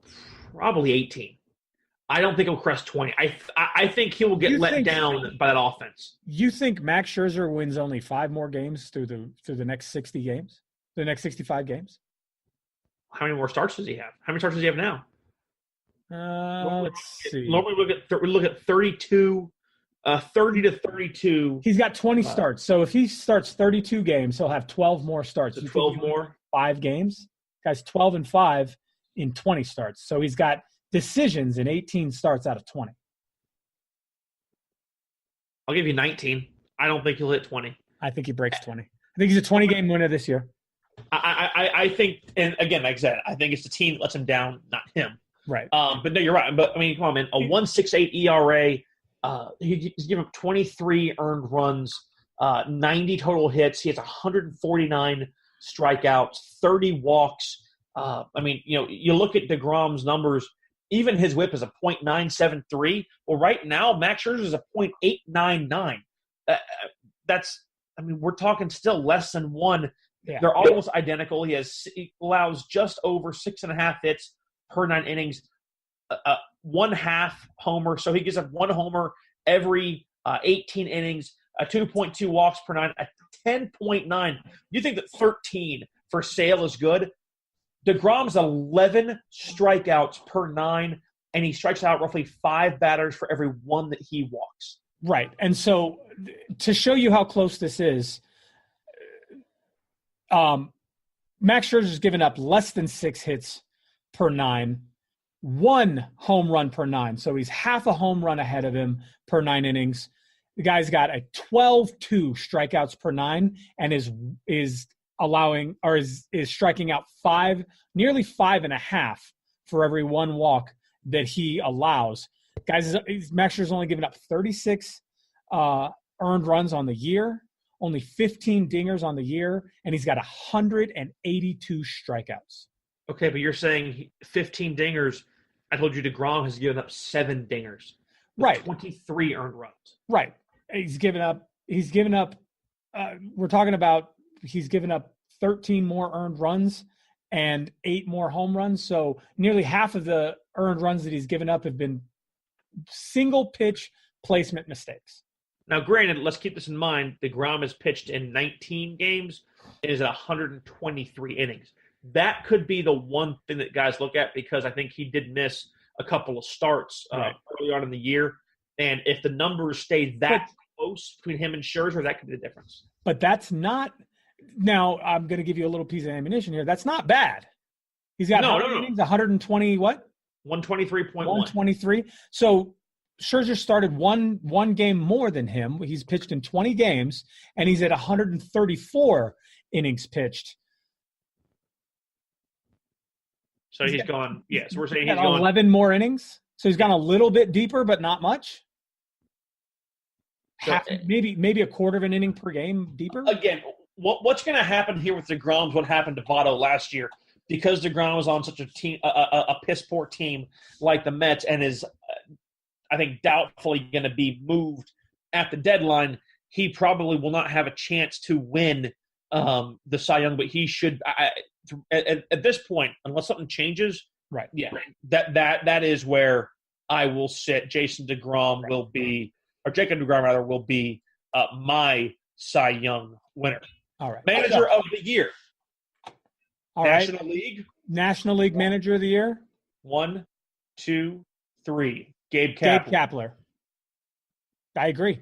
probably 18. I don't think he'll crest 20. I think he will get let down by that offense. You think Max Scherzer wins only 5 more games through the next 60 games? The next 65 games? How many more starts does he have? How many starts does he have now? Let's see. Normally we look at 32, 30 to 32. He's got 20 starts. So if he starts 32 games, he'll have 12 more starts. So 12 more? 5 games? Guy's 12-5 in 20 starts. So he's got decisions in 18 starts out of 20. I'll give you 19. I don't think he'll hit 20. I think he breaks 20. I think he's a 20-game winner this year. I think, and again, like I said, I think it's the team that lets him down, not him. Right. But no, you're right. But I mean, come on, man. A 1.68 ERA. He's given up 23 earned runs, 90 total hits. He has 149 strikeouts, 30 walks. I mean, you look at DeGrom's numbers. Even his WHIP is a .973. Well, right now, Max Scherzer is a .899. We're talking still less than 1. Yeah. They're almost identical. He allows just over 6.5 hits per 9 innings, 1/2 homer. So he gives up 1 homer every 18 innings, 2.2 walks per 9, a 10.9. You think that 13 for Sale is good? DeGrom's 11 strikeouts per 9, and he strikes out roughly 5 batters for every 1 that he walks. Right. And so to show you how close this is, Max Scherzer's given up less than 6 hits per 9, 1 home run per 9. So he's half a home run ahead of him per 9 innings. The guy's got a 12-2 strikeouts per 9 and is striking out nearly 5.5 for every 1 walk that he allows. Guys, Max Scherzer's only given up 36 earned runs on the year, only 15 dingers on the year, and he's got 182 strikeouts. Okay, but you're saying 15 dingers. I told you DeGrom has given up 7 dingers. Right. 23 earned runs. Right. He's given up we're talking about he's given up 13 more earned runs and 8 more home runs. So nearly half of the earned runs that he's given up have been single pitch placement mistakes. Now, granted, let's keep this in mind. DeGrom has pitched in 19 games and is at 123 innings. That could be the one thing that guys look at because I think he did miss a couple of starts early on in the year. And if the numbers stay close between him and Scherzer, that could be the difference. But that's not – now I'm going to give you a little piece of ammunition here. That's not bad. He's got innings, 120 what? 123.1. 123. So Scherzer started one game more than him. He's pitched in 20 games, and he's at 134 innings pitched. So he's gone – so we're saying he's gone 11 more innings. So he's gone a little bit deeper, but not much. Maybe a quarter of an inning per game deeper. Again, what's going to happen here with DeGrom is what happened to Votto last year. Because DeGrom was on such a piss-poor team like the Mets and is, I think, doubtfully going to be moved at the deadline, he probably will not have a chance to win the Cy Young, but he should at this point, unless something changes, right? Yeah, that is where I will sit. Jason DeGrom will be, or Jacob DeGrom rather, will be my Cy Young winner. All right, manager of the year. All National right. League. National League Manager of the Year. 1, 2, 3. Gabe Kapler. Gabe Kapler. I agree.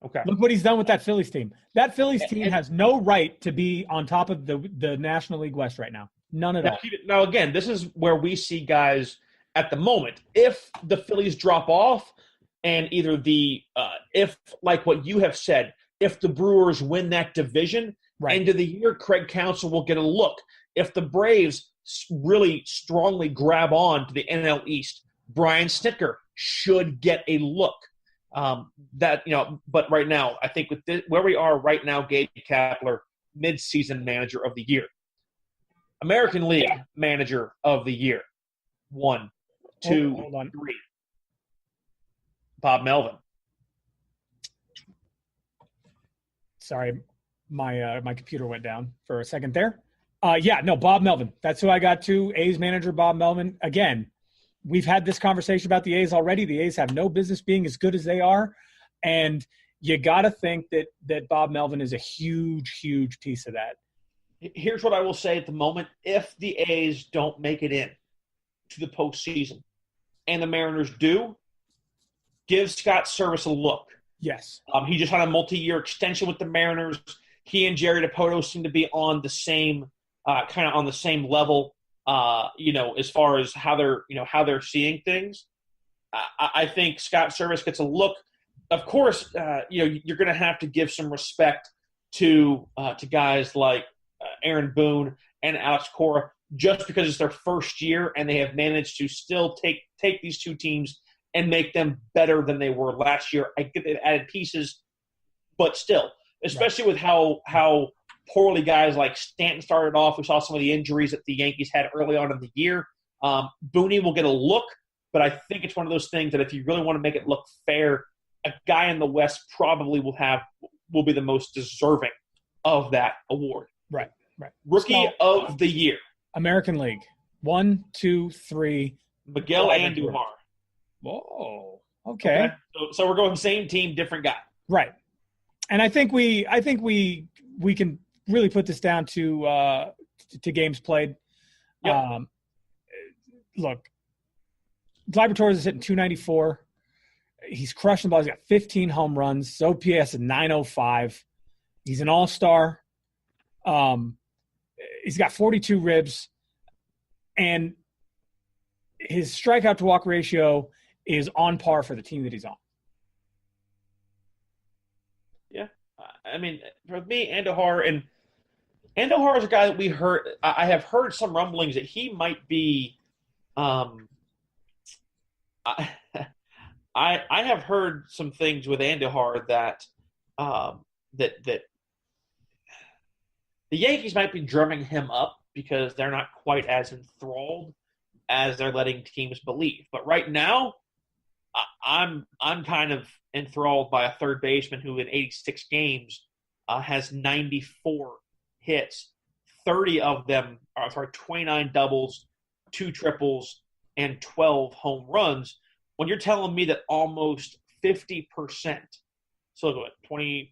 Okay. Look what he's done with that Phillies team. That Phillies team has no right to be on top of the National League West right now. None at all. Now, again, this is where we see guys at the moment. If the Phillies drop off and either if, like what you have said, if the Brewers win that division, Right. End of the year, Craig Counsell will get a look. If the Braves really strongly grab on to the NL East, Brian Snitker should get a look. But right now, I think with where we are right now, Gabe Kapler, midseason manager of the year. American League manager of the year. 1, 2, 3. Bob Melvin. Sorry, my computer went down for a second there. Bob Melvin. That's who I got too. A's manager Bob Melvin. Again, we've had this conversation about the A's already. The A's have no business being as good as they are, and you got to think that Bob Melvin is a huge, huge piece of that. Here's what I will say at the moment. If the A's don't make it in to the postseason and the Mariners do, give Scott Service a look. Yes. He just had a multi-year extension with the Mariners. He and Jerry Dipoto seem to be on the same kind of on the same level, as far as how they're seeing things. I think Scott Service gets a look. Of course, you're going to have to give some respect to guys like Aaron Boone and Alex Cora, just because it's their first year and they have managed to still take these two teams and make them better than they were last year. I get they've added pieces, but still, especially with how poorly guys like Stanton started off. We saw some of the injuries that the Yankees had early on in the year. Booney will get a look, but I think it's one of those things that if you really want to make it look fair, a guy in the West probably will be the most deserving of that award. Right. Rookie of the year. American League. 1, 2, 3. Miguel Andujar. Whoa. Okay. So we're going same team, different guy. Right. And I think we can really put this down to games played. Yep. Look, Gleyber Torres is hitting 294. He's crushing the ball. He's got 15 home runs. His OPS is 905. He's an all-star. He's got 42 ribs. And his strikeout to walk ratio is on par for the team that he's on. Yeah. I mean, for me, Andujar is a guy that I have heard some rumblings that he might be I have heard some things with Andujar that the Yankees might be drumming him up because they're not quite as enthralled as they're letting teams believe. But right now, I'm kind of enthralled by a third baseman who in 86 games has 94 hits, 29 doubles, 2 triples, and 12 home runs. When you're telling me that almost 50%, so look at 20,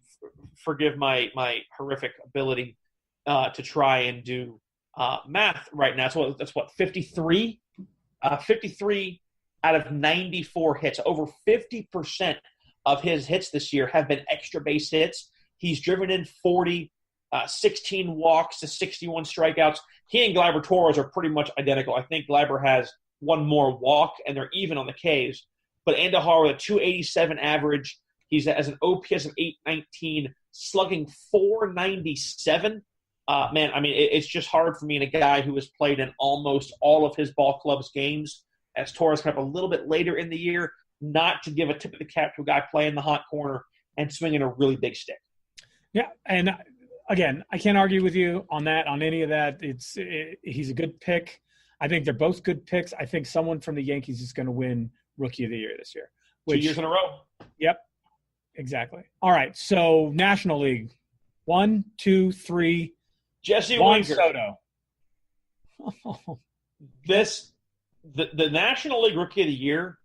forgive my horrific ability to try and do math right now. So that's what, 53? 53 out of 94 hits. Over 50% of his hits this year have been extra base hits. He's driven in 40, 16 walks to 61 strikeouts. He and Gleyber Torres are pretty much identical. I think Gleyber has one more walk, and they're even on the Ks. But Andujar with a 287 average. He's has an OPS of 819, slugging 497. Man, I mean, it's just hard for me and a guy who has played in almost all of his ball club's games, as Torres came up a little bit later in the year, not to give a tip of the cap to a guy playing the hot corner and swinging a really big stick. Yeah, and again, I can't argue with you on any of that. He's a good pick. I think they're both good picks. I think someone from the Yankees is going to win Rookie of the Year this year. 2 years in a row. Yep, exactly. All right, so National League. 1, 2, 3. Jesse Juan Winker. Soto. The National League Rookie of the Year,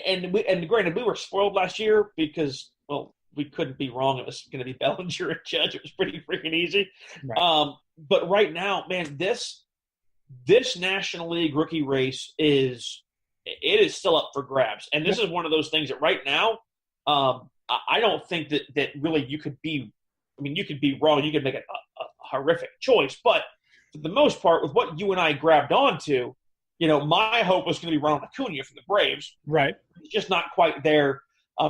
and granted, we were spoiled last year because, well, we couldn't be wrong. It was going to be Bellinger and Judge. It was pretty freaking easy. Right. But right now, man, this National League rookie race is still up for grabs. And this is one of those things that right now, I don't think that really you could be – I mean, you could be wrong. You could make a horrific choice. But for the most part, with what you and I grabbed onto, my hope was going to be Ronald Acuna from the Braves. Right. He's just not quite there.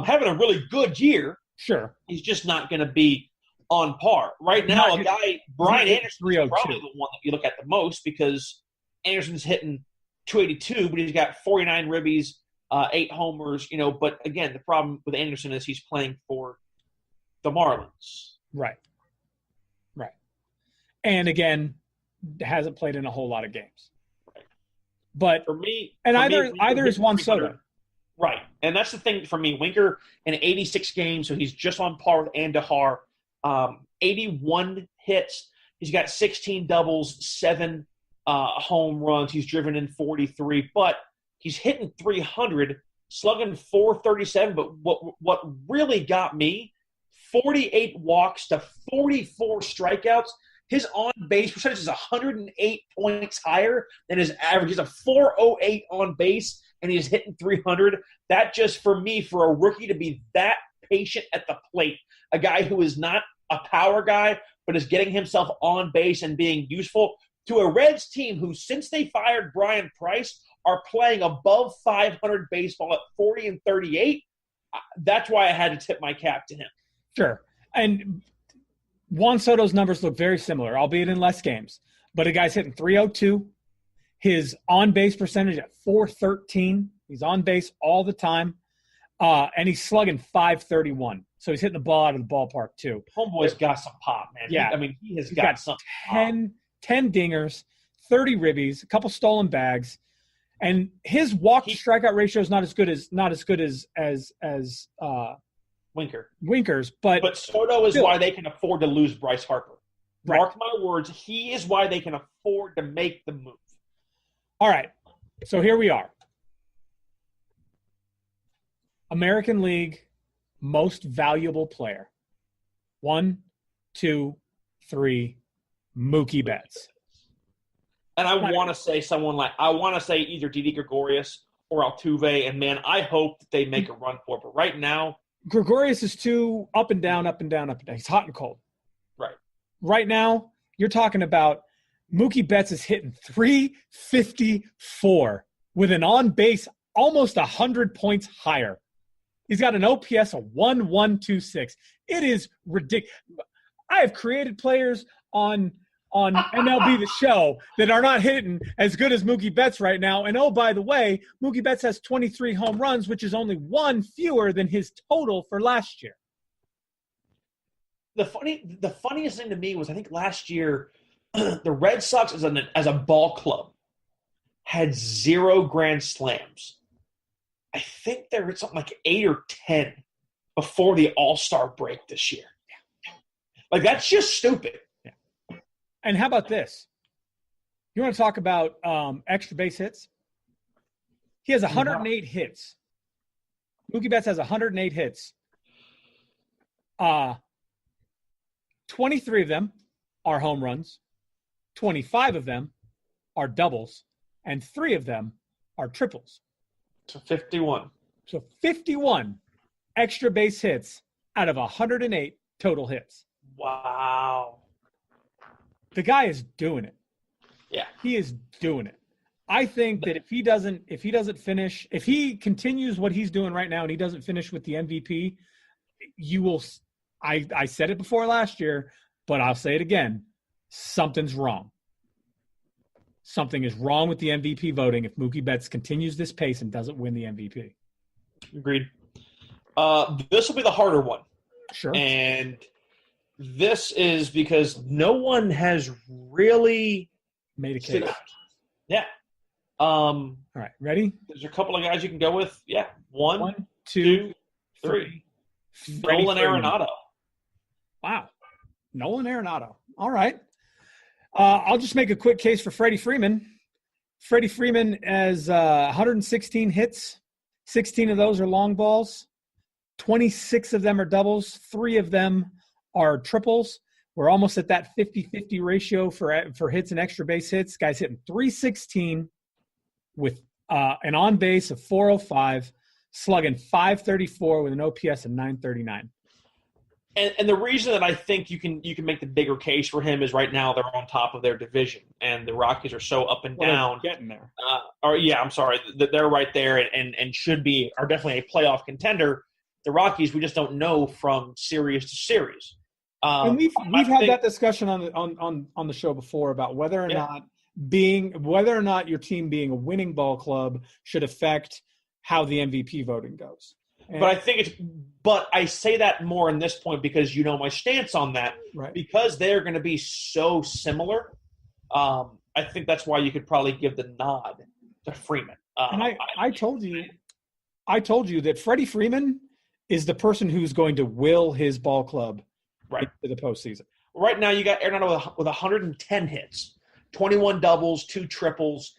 Having a really good year. Sure. He's just not going to be on par. Right now, a guy, Brian Anderson, is probably the one that you look at the most because Anderson's hitting 282, but he's got 49 ribbies, 8 homers, But, again, the problem with Anderson is he's playing for the Marlins. Right. And, again, hasn't played in a whole lot of games. Right. But for me, either is Juan Soto. Right. And that's the thing for me. Winker in 86 games, so he's just on par with Andahar. 81 hits. He's got 16 doubles, 7 home runs. He's driven in 43, but he's hitting 300, slugging 437. But what really got me, 48 walks to 44 strikeouts. His on-base percentage is 108 points higher than his average. He's a 408 on base, and he's hitting 300. That just, for me, for a rookie to be that patient at the plate, a guy who is not a power guy but is getting himself on base and being useful, to a Reds team who, since they fired Brian Price, are playing above 500 baseball at 40 and 38, that's why I had to tip my cap to him. Sure. And Juan Soto's numbers look very similar, albeit in less games. But a guy's hitting 302. His on-base percentage at 413. He's on base all the time. And he's slugging 531. So he's hitting the ball out of the ballpark, too. Homeboy's got some pop, man. Yeah. He's got some 10 dingers, 30 ribbies, a couple stolen bags. And his walk-to-strikeout ratio is not as good as Winker's, but Soto is why they can afford to lose Bryce Harper. Right. Mark my words, he is why they can afford to make the move. All right, so here we are. American League most valuable player. 1, 2, 3, Mookie Betts. And I want to say either Didi Gregorius or Altuve, and man, I hope that they make a run for it. But right now, Gregorius is too up and down, up and down, up and down. He's hot and cold. Right. Right now, you're talking about Mookie Betts is hitting 354 with an on-base almost 100 points higher. He's got an OPS of 1126. It is ridiculous. I have created players on MLB The Show that are not hitting as good as Mookie Betts right now. And, oh, by the way, Mookie Betts has 23 home runs, which is only 1 fewer than his total for last year. The funniest thing to me was I think last year the Red Sox as a ball club had 0 grand slams. I think there were something like 8 or 10 before the All-Star break this year. Like, that's just stupid. And how about this? You want to talk about extra base hits? He has 108 hits. Mookie Betts has 108 hits. 23 of them are home runs. 25 of them are doubles. And 3 of them are triples. So 51. So 51 extra base hits out of 108 total hits. Wow. The guy is doing it. Yeah. He is doing it. I think that if he continues what he's doing right now and he doesn't finish with the MVP, you will – I said it before last year, but I'll say it again. Something's wrong. Something is wrong with the MVP voting if Mookie Betts continues this pace and doesn't win the MVP. Agreed. This will be the harder one. Sure. And this is because no one has really made a case. Yeah. All right. Ready? There's a couple of guys you can go with. Yeah. One, 2, 3. Nolan Arenado. Wow. Nolan Arenado. All right. I'll just make a quick case for Freddie Freeman. Freddie Freeman has 116 hits. 16 of those are long balls. 26 of them are doubles. 3 of them are triples. We're almost at that 50-50 ratio for hits and extra base hits. Guy's hitting 316 with an on base of 405, slugging 534 with an OPS of 939. And the reason that I think you can make the bigger case for him is right now they're on top of their division, and the Rockies are so up and down. Getting there. I'm sorry. They're right there and are definitely a playoff contender. The Rockies, we just don't know from series to series. And we've had that discussion on the show before about whether or not your team being a winning ball club should affect how the MVP voting goes. But I say that more in this point because you know my stance on that. Right. Because they're going to be so similar. I think that's why you could probably give the nod to Freeman. And I told you that Freddie Freeman is the person who's going to will his ball club right to the postseason. Right now, you got Arenado with 110 hits, 21 doubles, 2 triples,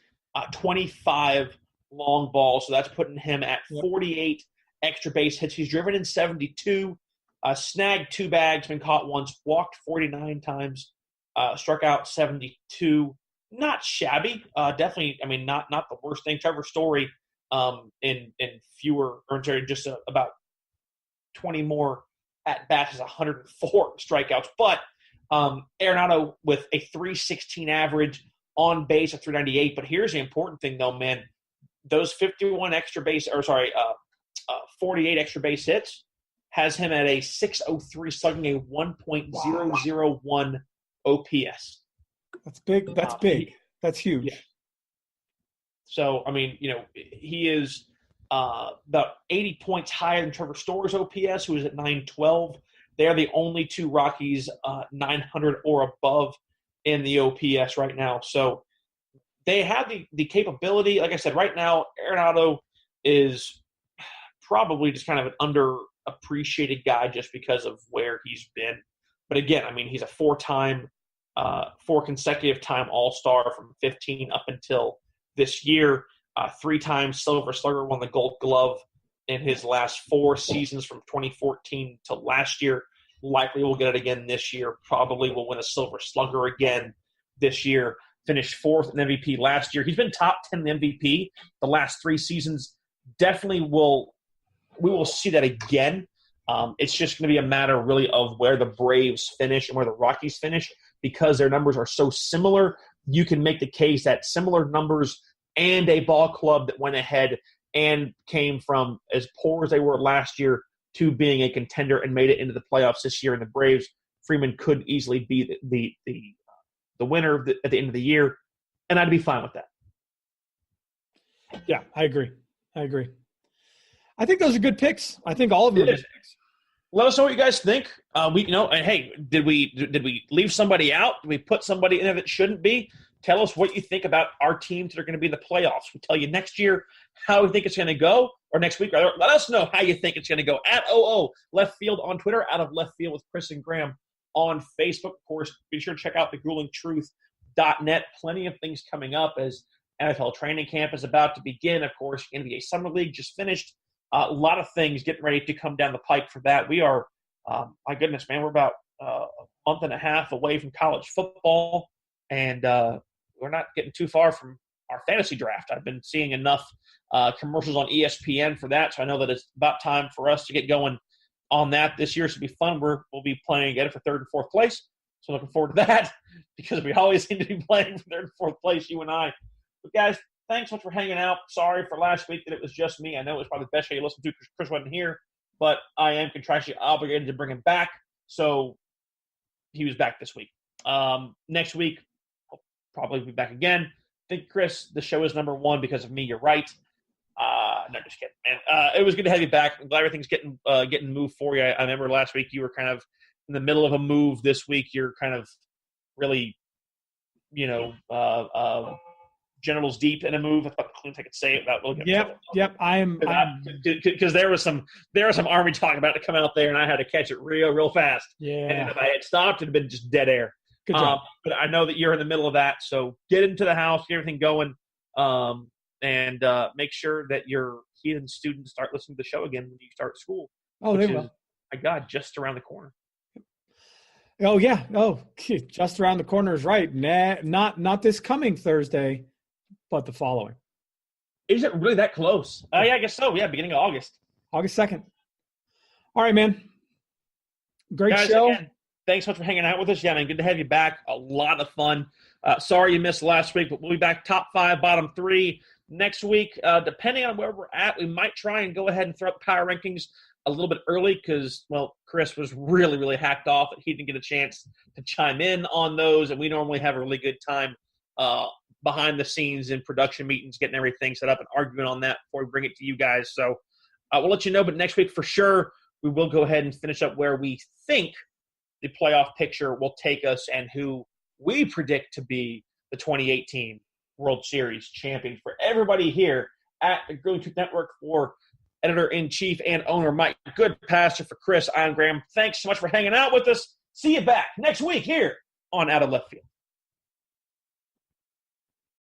25 long balls. So that's putting him at 48 extra base hits. He's driven in 72, snagged 2 bags, been caught once, walked 49 times, struck out 72. Not shabby. Definitely, I mean, not the worst thing. Trevor Story in fewer, or just about 20 more at-bats is 104 strikeouts. But Arenado with a 316 average, on base at 398. But here's the important thing, though, man. Those 48 extra base hits has him at a 603, slugging a 1.001 OPS. That's big. That's big. That's huge. Yeah. So, I mean, he is about 80 points higher than Trevor Store's OPS, who is at 912. They are the only 2 Rockies 900 or above in the OPS right now. So they have the capability. Like I said, right now, Arenado is probably just kind of an underappreciated guy just because of where he's been. But again, I mean, he's a 4 consecutive time All-Star from 15 up until this year. 3 times Silver Slugger, won the Gold Glove in his last 4 seasons from 2014 to last year. Likely will get it again this year. Probably will win a Silver Slugger again this year. Finished 4th in MVP last year. He's been top 10 in MVP the last 3 seasons. Definitely we will see that again. It's just going to be a matter really of where the Braves finish and where the Rockies finish, because their numbers are so similar. You can make the case that similar numbers and a ball club that went ahead and came from as poor as they were last year to being a contender and made it into the playoffs this year. And the Braves, Freeman could easily be the winner at the end of the year, and I'd be fine with that. Yeah, I agree. I think those are good picks. I think all of them are good picks. Let us know what you guys think. And hey, did we leave somebody out? Did we put somebody in there that shouldn't be? Tell us what you think about our teams that are going to be in the playoffs. We'll tell you next year how we think it's going to go, or next week, rather. Let us know how you think it's going to go. At OO Left Field on Twitter, Out of Left Field with Chris and Graham on Facebook. Of course, be sure to check out thegruelingtruth.net. Plenty of things coming up as NFL training camp is about to begin. Of course, NBA Summer League just finished. A lot of things getting ready to come down the pike for that. We are, my goodness, man, we're about a month and a half away from college football, and we're not getting too far from our fantasy draft. I've been seeing enough commercials on ESPN for that, so I know that it's about time for us to get going on that. This year should be fun. We'll be playing again for 3rd and 4th place, so looking forward to that because we always seem to be playing for 3rd and 4th place, you and I. But, guys, thanks so much for hanging out. Sorry for last week that it was just me. I know it was probably the best show you listened to because Chris wasn't here, but I am contractually obligated to bring him back, so he was back this week. Next week, I'll probably be back again. I think, Chris, the show is number 1 because of me. You're right. No, just kidding, man. It was good to have you back. I'm glad everything's getting moved for you. I remember last week you were kind of in the middle of a move. This week you're kind of really, genitals deep in a move. I thought I could say it without looking. Yep. I am because there was some Army talk about it to come out there, and I had to catch it real fast. Yeah. And if I had stopped, it'd have been just dead air. Good job. But I know that you're in the middle of that, so get into the house, get everything going, and make sure that your heathen students start listening to the show again when you start school. Oh, they will. My God, just around the corner. Oh yeah. Oh, just around the corner is right. Not this coming Thursday, but the following. Is it really that close? Yeah, I guess so. Yeah, beginning of August. August 2nd. All right, man. Great Guys, show. Again, thanks so much for hanging out with us. Yeah, man, good to have you back. A lot of fun. Sorry you missed last week, but we'll be back top 5, bottom 3 next week. Depending on where we're at, we might try and go ahead and throw up power rankings a little bit early because, well, Chris was really, really hacked off. He didn't get a chance to chime in on those, and we normally have a really good time behind the scenes in production meetings, getting everything set up and arguing on that before we bring it to you guys. So we'll let you know, but next week for sure, we will go ahead and finish up where we think the playoff picture will take us and who we predict to be the 2018 World Series champion. For everybody here at the Grilling Truth Network, for Editor-in-Chief and owner Mike Goodpasture, for Chris, I'm Graham. Thanks so much for hanging out with us. See you back next week here on Out of Left Field.